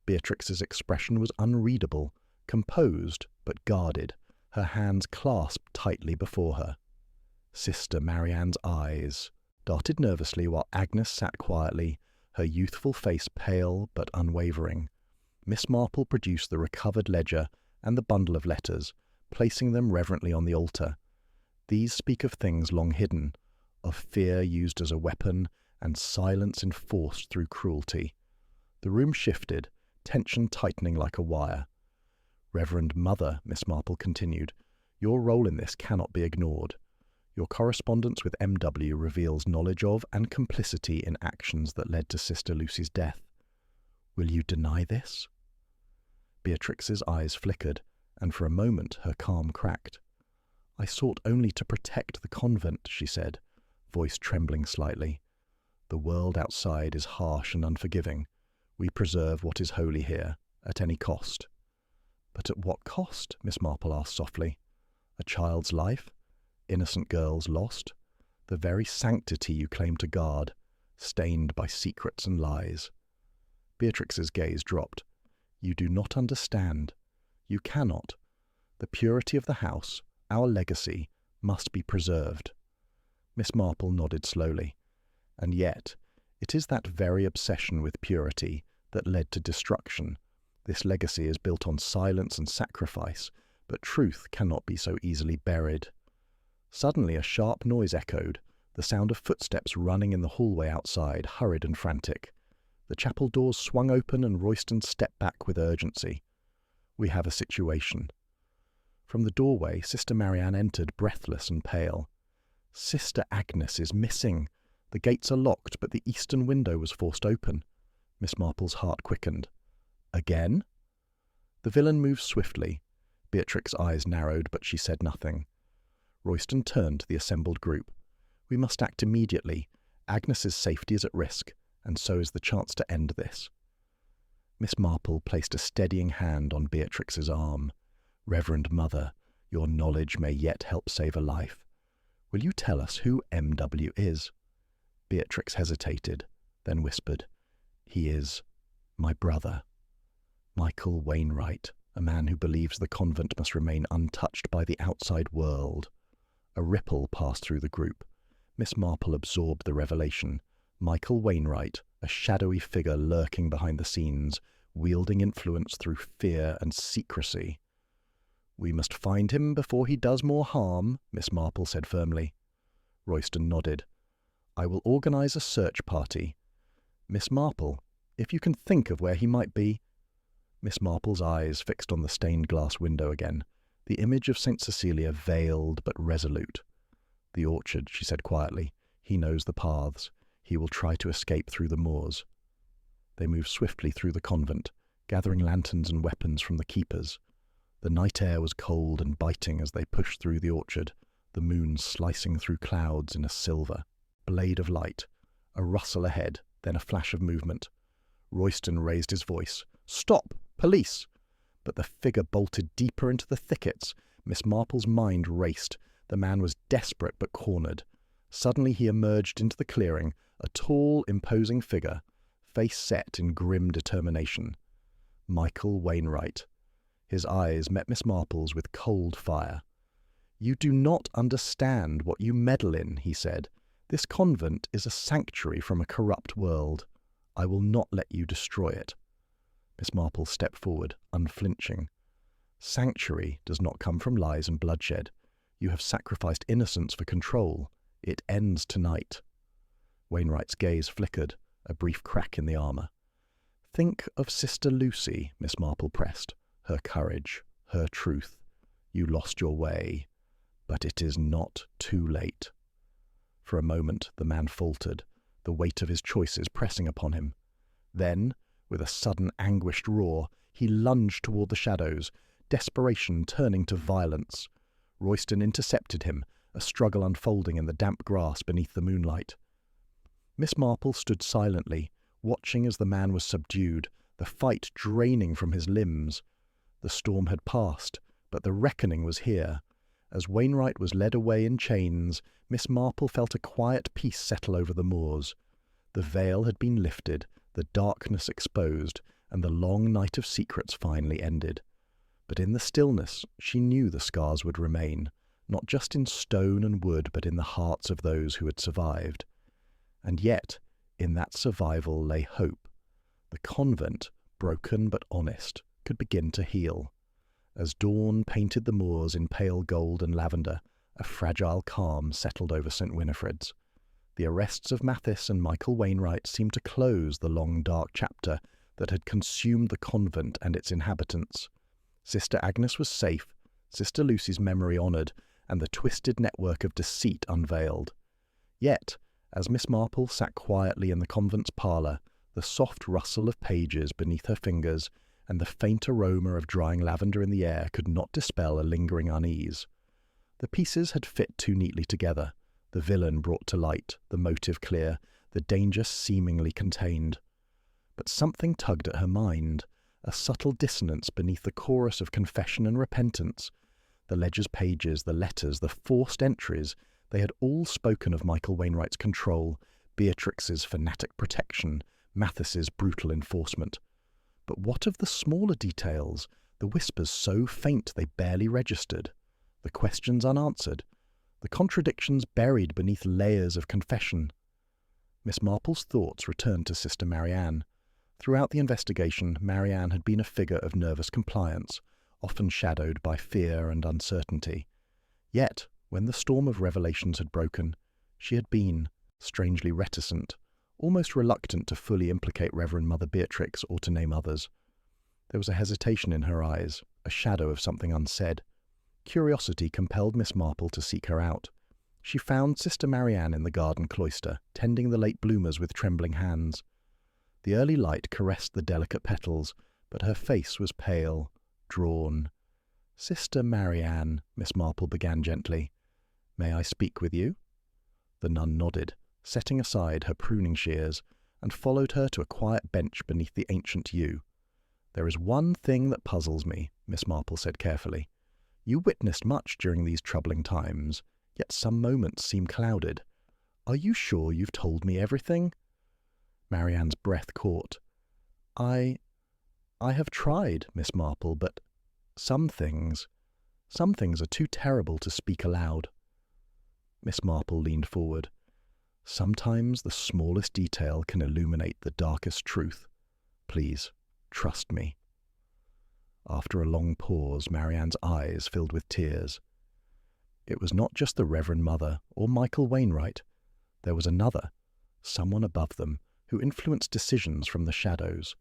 Beatrix's expression was unreadable, composed but guarded, her hands clasped tightly before her. Sister Marianne's eyes darted nervously while Agnes sat quietly, her youthful face pale but unwavering. Miss Marple produced the recovered ledger and the bundle of letters, placing them reverently on the altar. These speak of things long hidden, of fear used as a weapon and silence enforced through cruelty. The room shifted, tension tightening like a wire. "Reverend Mother," Miss Marple continued, "your role in this cannot be ignored. Your correspondence with M.W. reveals knowledge of and complicity in actions that led to Sister Lucy's death. Will you deny this?" Beatrix's eyes flickered, and for a moment her calm cracked. "I sought only to protect the convent," she said, voice trembling slightly. "The world outside is harsh and unforgiving. We preserve what is holy here, at any cost." "But at what cost?" Miss Marple asked softly. "A child's life? Innocent girls lost? The very sanctity you claim to guard, stained by secrets and lies." Beatrix's gaze dropped. "You do not understand. You cannot. The purity of the house, our legacy, must be preserved." Miss Marple nodded slowly. "And yet, it is that very obsession with purity that led to destruction. This legacy is built on silence and sacrifice, but truth cannot be so easily buried." Suddenly a sharp noise echoed, the sound of footsteps running in the hallway outside, hurried and frantic. The chapel doors swung open and Royston stepped back with urgency. "We have a situation." From the doorway, Sister Marianne entered, breathless and pale. "Sister Agnes is missing. The gates are locked, but the eastern window was forced open." Miss Marple's heart quickened. "Again?" The villain moved swiftly. Beatrix's eyes narrowed, but she said nothing. Royston turned to the assembled group. "We must act immediately. Agnes's safety is at risk, and so is the chance to end this." Miss Marple placed a steadying hand on Beatrix's arm. "Reverend Mother, your knowledge may yet help save a life. Will you tell us who M.W. is?" Beatrix hesitated, then whispered, "He is my brother. Michael Wainwright, a man who believes the convent must remain untouched by the outside world." A ripple passed through the group. Miss Marple absorbed the revelation. Michael Wainwright, a shadowy figure lurking behind the scenes, wielding influence through fear and secrecy. "We must find him before he does more harm," Miss Marple said firmly. Royston nodded. "I will organise a search party. Miss Marple, if you can think of where he might be—" Miss Marple's eyes fixed on the stained glass window again, the image of St. Cecilia veiled but resolute. "The orchard," she said quietly. "He knows the paths. He will try to escape through the moors." They moved swiftly through the convent, gathering lanterns and weapons from the keepers. The night air was cold and biting as they pushed through the orchard, the moon slicing through clouds in a silver blade of light. A rustle ahead, then a flash of movement. Royston raised his voice. "Stop! Police!" But the figure bolted deeper into the thickets. Miss Marple's mind raced. The man was desperate but cornered. Suddenly he emerged into the clearing, a tall, imposing figure, face set in grim determination. Michael Wainwright. His eyes met Miss Marple's with cold fire. "You do not understand what you meddle in," he said. "This convent is a sanctuary from a corrupt world. I will not let you destroy it." Miss Marple stepped forward, unflinching. "Sanctuary does not come from lies and bloodshed. You have sacrificed innocence for control. It ends tonight." Wainwright's gaze flickered, a brief crack in the armour. "Think of Sister Lucy," Miss Marple pressed. "Her courage, her truth. You lost your way, but it is not too late." For a moment the man faltered, the weight of his choices pressing upon him. Then, with a sudden anguished roar, he lunged toward the shadows, desperation turning to violence. Royston intercepted him, a struggle unfolding in the damp grass beneath the moonlight. Miss Marple stood silently, watching as the man was subdued, the fight draining from his limbs. The storm had passed, but the reckoning was here. As Wainwright was led away in chains, Miss Marple felt a quiet peace settle over the moors. The veil had been lifted, the darkness exposed, and the long night of secrets finally ended. But in the stillness she knew the scars would remain, not just in stone and wood, but in the hearts of those who had survived. And yet, in that survival lay hope. The convent, broken but honest, could begin to heal. As dawn painted the moors in pale gold and lavender, a fragile calm settled over St. Winifred's. The arrests of Mathis and Michael Wainwright seemed to close the long dark chapter that had consumed the convent and its inhabitants. Sister Agnes was safe, Sister Lucy's memory honoured, and the twisted network of deceit unveiled. Yet, as Miss Marple sat quietly in the convent's parlour, the soft rustle of pages beneath her fingers and the faint aroma of drying lavender in the air could not dispel a lingering unease. The pieces had fit too neatly together, the villain brought to light, the motive clear, the danger seemingly contained. But something tugged at her mind, a subtle dissonance beneath the chorus of confession and repentance. The ledger's pages, the letters, the forced entries, they had all spoken of Michael Wainwright's control, Beatrix's fanatic protection, Mathis's brutal enforcement. But what of the smaller details, the whispers so faint they barely registered, the questions unanswered, the contradictions buried beneath layers of confession? Miss Marple's thoughts returned to Sister Marianne. Throughout the investigation, Marianne had been a figure of nervous compliance, often shadowed by fear and uncertainty. Yet, when the storm of revelations had broken, she had been, strangely reticent, almost reluctant to fully implicate Reverend Mother Beatrix or to name others. There was a hesitation in her eyes, a shadow of something unsaid. Curiosity compelled Miss Marple to seek her out. She found Sister Marianne in the garden cloister, tending the late bloomers with trembling hands. The early light caressed the delicate petals, but her face was pale, drawn. "Sister Marianne," Miss Marple began gently, "may I speak with you?" The nun nodded, setting aside her pruning shears, and followed her to a quiet bench beneath the ancient yew. "There is one thing that puzzles me," Miss Marple said carefully. "You witnessed much during these troubling times, yet some moments seem clouded. Are you sure you've told me everything?" Marianne's breath caught. I have tried, Miss Marple, but some things are too terrible to speak aloud." Miss Marple leaned forward. "Sometimes the smallest detail can illuminate the darkest truth. Please, trust me." After a long pause, Marianne's eyes filled with tears. It was not just the Reverend Mother or Michael Wainwright. There was another, someone above them, who influenced decisions from the shadows.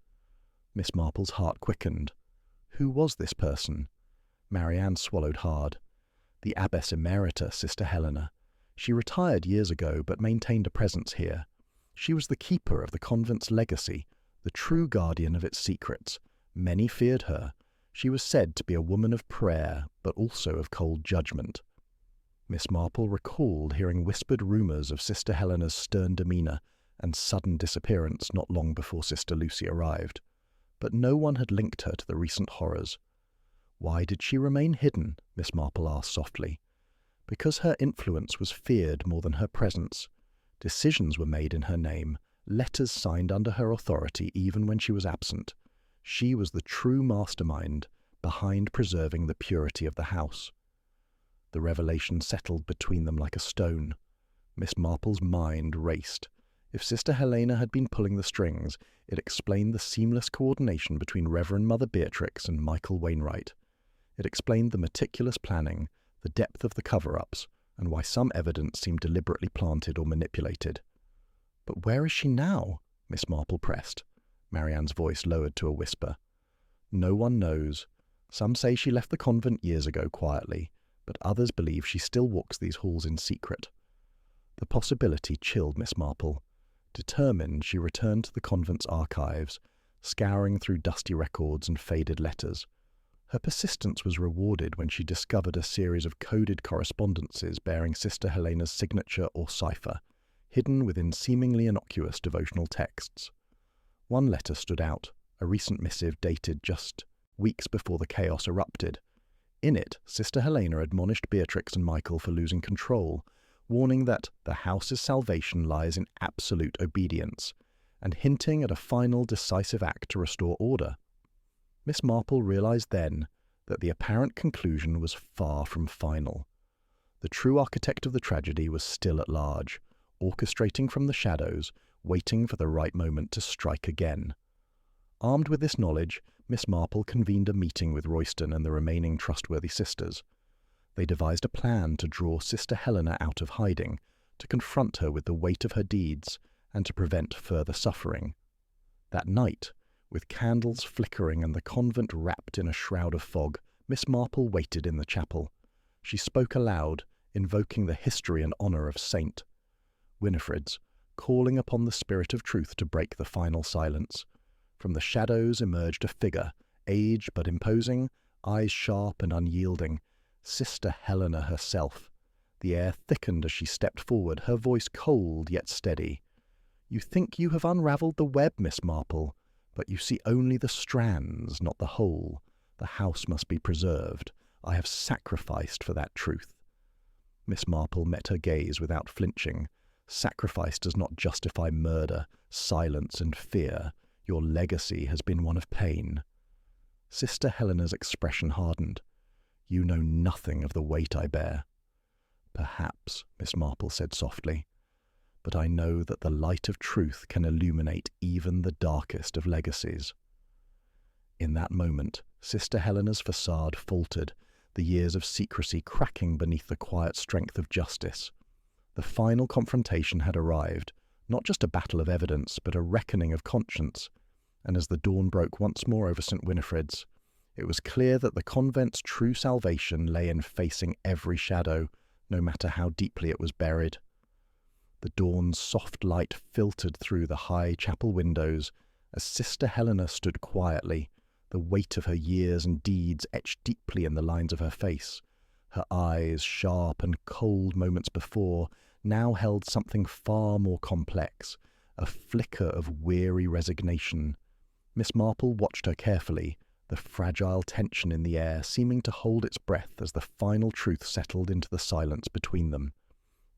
Miss Marple's heart quickened. Who was this person? Marianne swallowed hard. The Abbess Emerita, Sister Helena. She retired years ago, but maintained a presence here. She was the keeper of the convent's legacy, the true guardian of its secrets. Many feared her. She was said to be a woman of prayer, but also of cold judgment. Miss Marple recalled hearing whispered rumours of Sister Helena's stern demeanour and sudden disappearance not long before Sister Lucy arrived. But no one had linked her to the recent horrors. Why did she remain hidden? Miss Marple asked softly. Because her influence was feared more than her presence. Decisions were made in her name, letters signed under her authority even when she was absent. She was the true mastermind behind preserving the purity of the house. The revelation settled between them like a stone. Miss Marple's mind raced. If Sister Helena had been pulling the strings, it explained the seamless coordination between Reverend Mother Beatrix and Michael Wainwright. It explained the meticulous planning, the depth of the cover-ups, and why some evidence seemed deliberately planted or manipulated. "But where is she now?" Miss Marple pressed. Marianne's voice lowered to a whisper. "No one knows. Some say she left the convent years ago quietly, but others believe she still walks these halls in secret." The possibility chilled Miss Marple. Determined, she returned to the convent's archives, scouring through dusty records and faded letters. Her persistence was rewarded when she discovered a series of coded correspondences bearing Sister Helena's signature or cipher, hidden within seemingly innocuous devotional texts. One letter stood out, a recent missive dated just weeks before the chaos erupted. In it, Sister Helena admonished Beatrix and Michael for losing control, warning that the house's salvation lies in absolute obedience, and hinting at a final decisive act to restore order. Miss Marple realized then that the apparent conclusion was far from final. The true architect of the tragedy was still at large, orchestrating from the shadows, waiting for the right moment to strike again. Armed with this knowledge, Miss Marple convened a meeting with Royston and the remaining trustworthy sisters. They devised a plan to draw Sister Helena out of hiding, to confront her with the weight of her deeds, and to prevent further suffering. That night, with candles flickering and the convent wrapped in a shroud of fog, Miss Marple waited in the chapel. She spoke aloud, invoking the history and honour of Saint Winifred's, calling upon the spirit of truth to break the final silence. From the shadows emerged a figure, aged but imposing, eyes sharp and unyielding, Sister Helena herself. The air thickened as she stepped forward, her voice cold yet steady. "You think you have unravelled the web, Miss Marple, but you see only the strands, not the whole. The house must be preserved. I have sacrificed for that truth." Miss Marple met her gaze without flinching. "Sacrifice does not justify murder, silence, and fear. Your legacy has been one of pain." Sister Helena's expression hardened. "You know nothing of the weight I bear." "Perhaps," Miss Marple said softly, "but I know that the light of truth can illuminate even the darkest of legacies." In that moment, Sister Helena's facade faltered, the years of secrecy cracking beneath the quiet strength of justice. The final confrontation had arrived, not just a battle of evidence, but a reckoning of conscience, and as the dawn broke once more over St. Winifred's, it was clear that the convent's true salvation lay in facing every shadow, no matter how deeply it was buried. The dawn's soft light filtered through the high chapel windows as Sister Helena stood quietly, the weight of her years and deeds etched deeply in the lines of her face. Her eyes, sharp and cold moments before, now held something far more complex, a flicker of weary resignation. Miss Marple watched her carefully, the fragile tension in the air seeming to hold its breath as the final truth settled into the silence between them.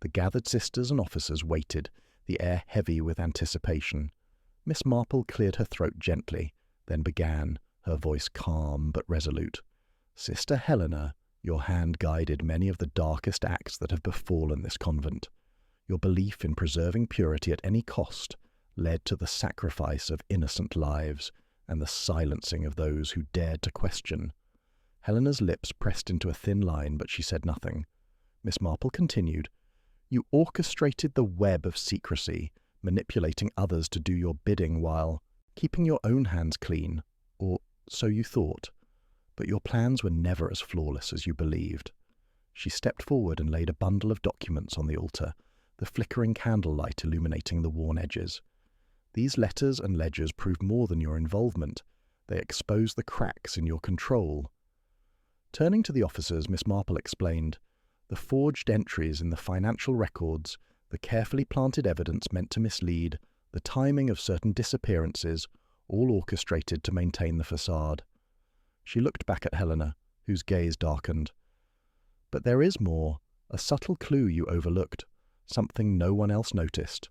The gathered sisters and officers waited, the air heavy with anticipation. Miss Marple cleared her throat gently, then began, her voice calm but resolute. "Sister Helena, your hand guided many of the darkest acts that have befallen this convent. Your belief in preserving purity at any cost led to the sacrifice of innocent lives and the silencing of those who dared to question." Helena's lips pressed into a thin line, but she said nothing. Miss Marple continued, "You orchestrated the web of secrecy, manipulating others to do your bidding while keeping your own hands clean, or so you thought. But your plans were never as flawless as you believed." She stepped forward and laid a bundle of documents on the altar, the flickering candlelight illuminating the worn edges. "These letters and ledgers prove more than your involvement. They expose the cracks in your control." Turning to the officers, Miss Marple explained, "The forged entries in the financial records, the carefully planted evidence meant to mislead, the timing of certain disappearances, all orchestrated to maintain the facade." She looked back at Helena, whose gaze darkened. "But there is more, a subtle clue you overlooked, something no one else noticed."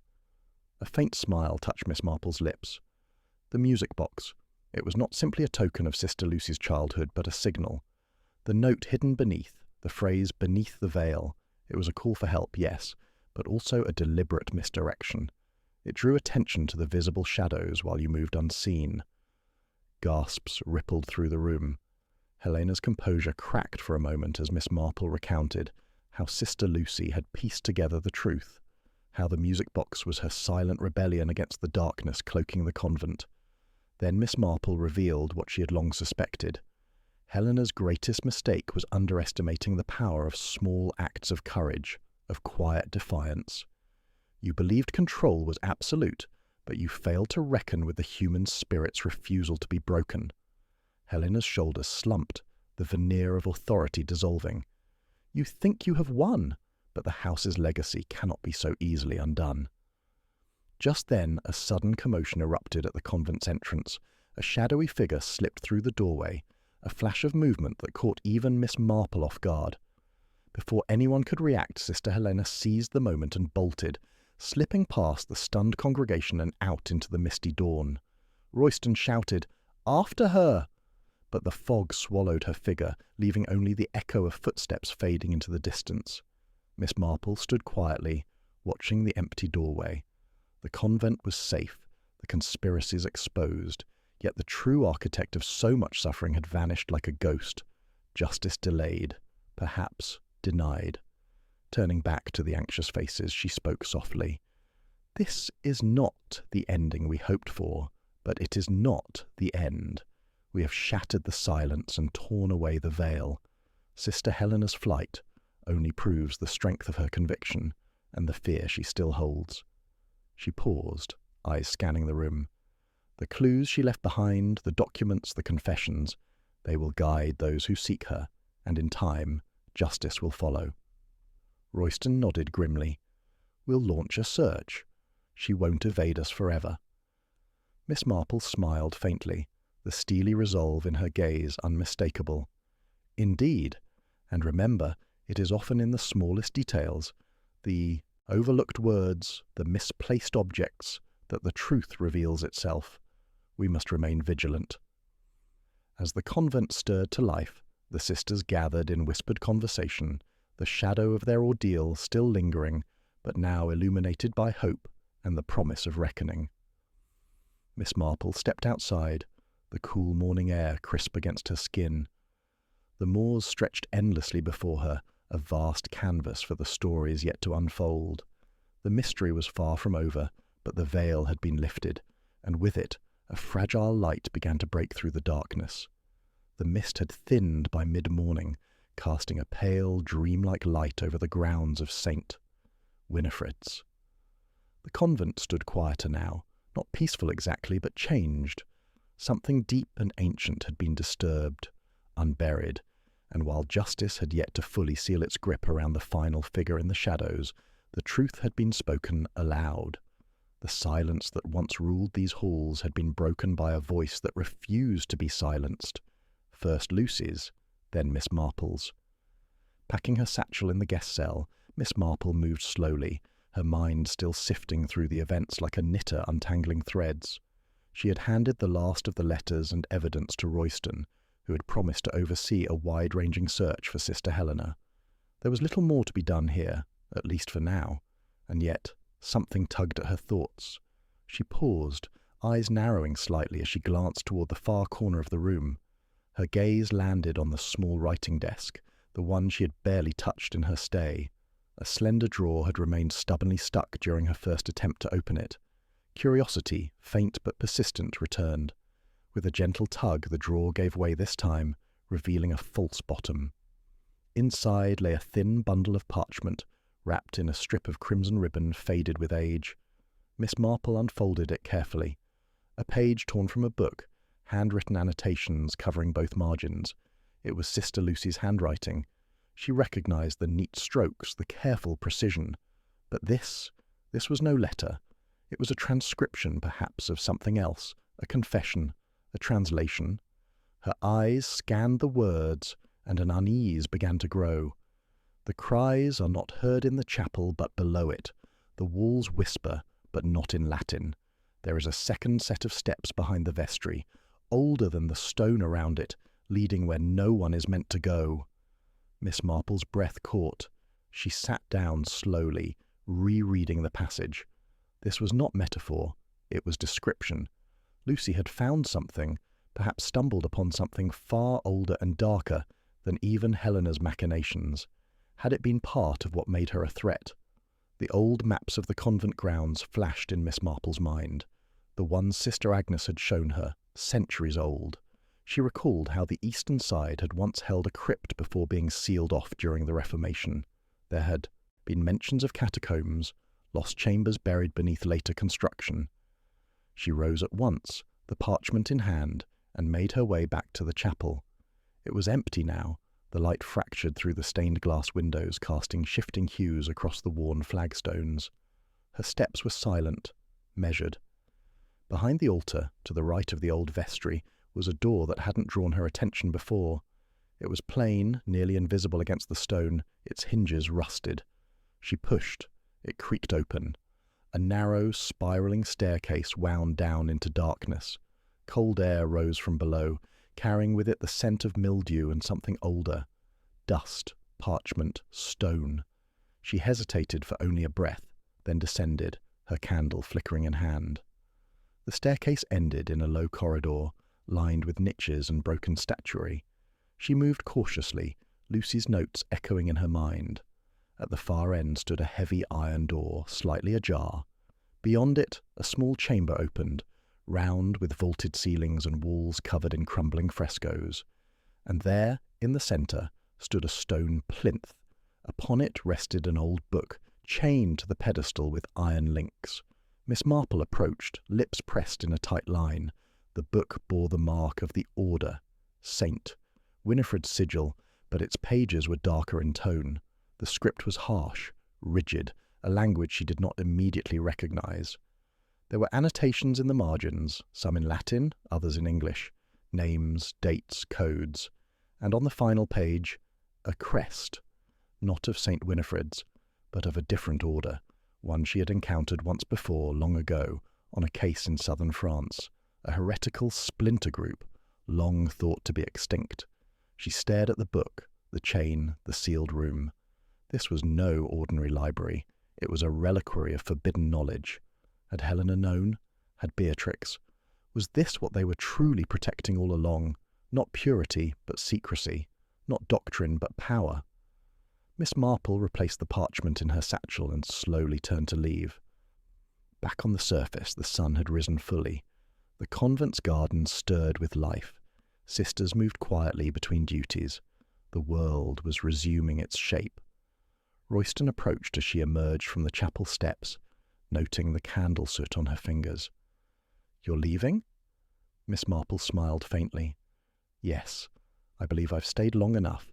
A faint smile touched Miss Marple's lips. The music box. It was not simply a token of Sister Lucy's childhood, but a signal. The note hidden beneath, the phrase "beneath the veil," it was a call for help, yes, but also a deliberate misdirection. It drew attention to the visible shadows while you moved unseen. Gasps rippled through the room. Helena's composure cracked for a moment as Miss Marple recounted how Sister Lucy had pieced together the truth, how the music box was her silent rebellion against the darkness cloaking the convent. Then Miss Marple revealed what she had long suspected. Helena's greatest mistake was underestimating the power of small acts of courage, of quiet defiance. You believed control was absolute, but you failed to reckon with the human spirit's refusal to be broken. Helena's shoulders slumped, the veneer of authority dissolving. "You think you have won, but the house's legacy cannot be so easily undone." Just then a sudden commotion erupted at the convent's entrance. A shadowy figure slipped through the doorway, a flash of movement that caught even Miss Marple off guard. Before anyone could react, Sister Helena seized the moment and bolted, slipping past the stunned congregation and out into the misty dawn. Royston shouted, "After her!" But the fog swallowed her figure, leaving only the echo of footsteps fading into the distance. Miss Marple stood quietly, watching the empty doorway. The convent was safe, the conspiracies exposed, yet the true architect of so much suffering had vanished like a ghost. Justice delayed, perhaps denied. Turning back to the anxious faces, she spoke softly. "This is not the ending we hoped for, but it is not the end. We have shattered the silence and torn away the veil. Sister Helena's flight only proves the strength of her conviction and the fear she still holds." She paused, eyes scanning the room. The clues she left behind, the documents, the confessions, they will guide those who seek her, and in time, justice will follow. Royston nodded grimly. "We'll launch a search. She won't evade us forever." Miss Marple smiled faintly, the steely resolve in her gaze unmistakable. "Indeed, and remember, it is often in the smallest details, the overlooked words, the misplaced objects, that the truth reveals itself. We must remain vigilant." As the convent stirred to life, the sisters gathered in whispered conversation, the shadow of their ordeal still lingering, but now illuminated by hope and the promise of reckoning. Miss Marple stepped outside, the cool morning air crisp against her skin. The moors stretched endlessly before her, a vast canvas for the stories yet to unfold. The mystery was far from over, but the veil had been lifted, and with it a fragile light began to break through the darkness. The mist had thinned by mid-morning, casting a pale, dreamlike light over the grounds of St. Winifred's. The convent stood quieter now, not peaceful exactly, but changed. Something deep and ancient had been disturbed, unburied, and while justice had yet to fully seal its grip around the final figure in the shadows, the truth had been spoken aloud. The silence that once ruled these halls had been broken by a voice that refused to be silenced. First Lucy's, then Miss Marple's. Packing her satchel in the guest cell, Miss Marple moved slowly, her mind still sifting through the events like a knitter untangling threads. She had handed the last of the letters and evidence to Royston, who had promised to oversee a wide-ranging search for Sister Helena. There was little more to be done here, at least for now, and yet something tugged at her thoughts. She paused, eyes narrowing slightly as she glanced toward the far corner of the room. Her gaze landed on the small writing desk, the one she had barely touched in her stay. A slender drawer had remained stubbornly stuck during her first attempt to open it. Curiosity, faint but persistent, returned. With a gentle tug, the drawer gave way this time, revealing a false bottom. Inside lay a thin bundle of parchment, wrapped in a strip of crimson ribbon faded with age. Miss Marple unfolded it carefully. A page torn from a book, handwritten annotations covering both margins. It was Sister Lucy's handwriting. She recognized the neat strokes, the careful precision. But this was no letter. It was a transcription, perhaps, of something else, a confession, a translation. Her eyes scanned the words, and an unease began to grow. The cries are not heard in the chapel, but below it. The walls whisper, but not in Latin. There is a second set of steps behind the vestry, older than the stone around it, leading where no one is meant to go. Miss Marple's breath caught. She sat down slowly, rereading the passage. This was not metaphor, it was description. Lucy had found something, perhaps stumbled upon something far older and darker than even Helena's machinations. Had it been part of what made her a threat? The old maps of the convent grounds flashed in Miss Marple's mind. The ones Sister Agnes had shown her, centuries old. She recalled how the eastern side had once held a crypt before being sealed off during the Reformation. There had been mentions of catacombs, lost chambers buried beneath later construction. She rose at once, the parchment in hand, and made her way back to the chapel. It was empty now, the light fractured through the stained glass windows, casting shifting hues across the worn flagstones. Her steps were silent, measured. Behind the altar, to the right of the old vestry, was a door that hadn't drawn her attention before. It was plain, nearly invisible against the stone, its hinges rusted. She pushed. It creaked open. A narrow, spiralling staircase wound down into darkness. Cold air rose from below, carrying with it the scent of mildew and something older. Dust, parchment, stone. She hesitated for only a breath, then descended, her candle flickering in hand. The staircase ended in a low corridor, lined with niches and broken statuary. She moved cautiously, Lucy's notes echoing in her mind. At the far end stood a heavy iron door, slightly ajar. Beyond it, a small chamber opened, round with vaulted ceilings and walls covered in crumbling frescoes. And there, in the centre, stood a stone plinth. Upon it rested an old book, chained to the pedestal with iron links. Miss Marple approached, lips pressed in a tight line. The book bore the mark of the Order, Saint, Winifred's sigil, but its pages were darker in tone. The script was harsh, rigid, a language she did not immediately recognize. There were annotations in the margins, some in Latin, others in English, names, dates, codes, and on the final page, a crest, not of St. Winifred's, but of a different order, one she had encountered once before, long ago, on a case in southern France, a heretical splinter group, long thought to be extinct. She stared at the book, the chain, the sealed room. This was no ordinary library. It was a reliquary of forbidden knowledge. Had Helena known? Had Beatrix? Was this what they were truly protecting all along? Not purity, but secrecy. Not doctrine, but power. Miss Marple replaced the parchment in her satchel and slowly turned to leave. Back on the surface, the sun had risen fully. The convent's garden stirred with life. Sisters moved quietly between duties. The world was resuming its shape. Royston approached as she emerged from the chapel steps, noting the candle soot on her fingers. "You're leaving?" Miss Marple smiled faintly. "Yes, I believe I've stayed long enough."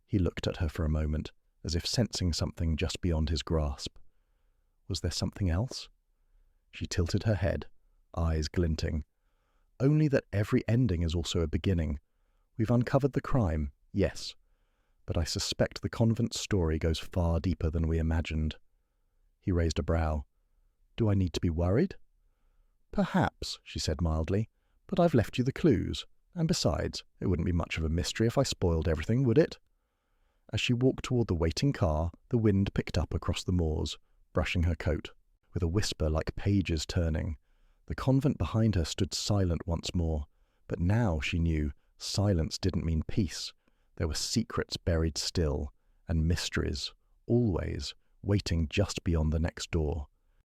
He looked at her for a moment, as if sensing something just beyond his grasp. Was there something else? She tilted her head, eyes glinting. "Only that every ending is also a beginning. We've uncovered the crime, yes, but I suspect the convent story goes far deeper than we imagined." He raised a brow. "Do I need to be worried?" "Perhaps," she said mildly, "but I've left you the clues. And besides, it wouldn't be much of a mystery if I spoiled everything, would it?" As she walked toward the waiting car, the wind picked up across the moors, brushing her coat. With a whisper like pages turning, the convent behind her stood silent once more. But now, she knew, silence didn't mean peace. There were secrets buried still, and mysteries, always, waiting just beyond the next door.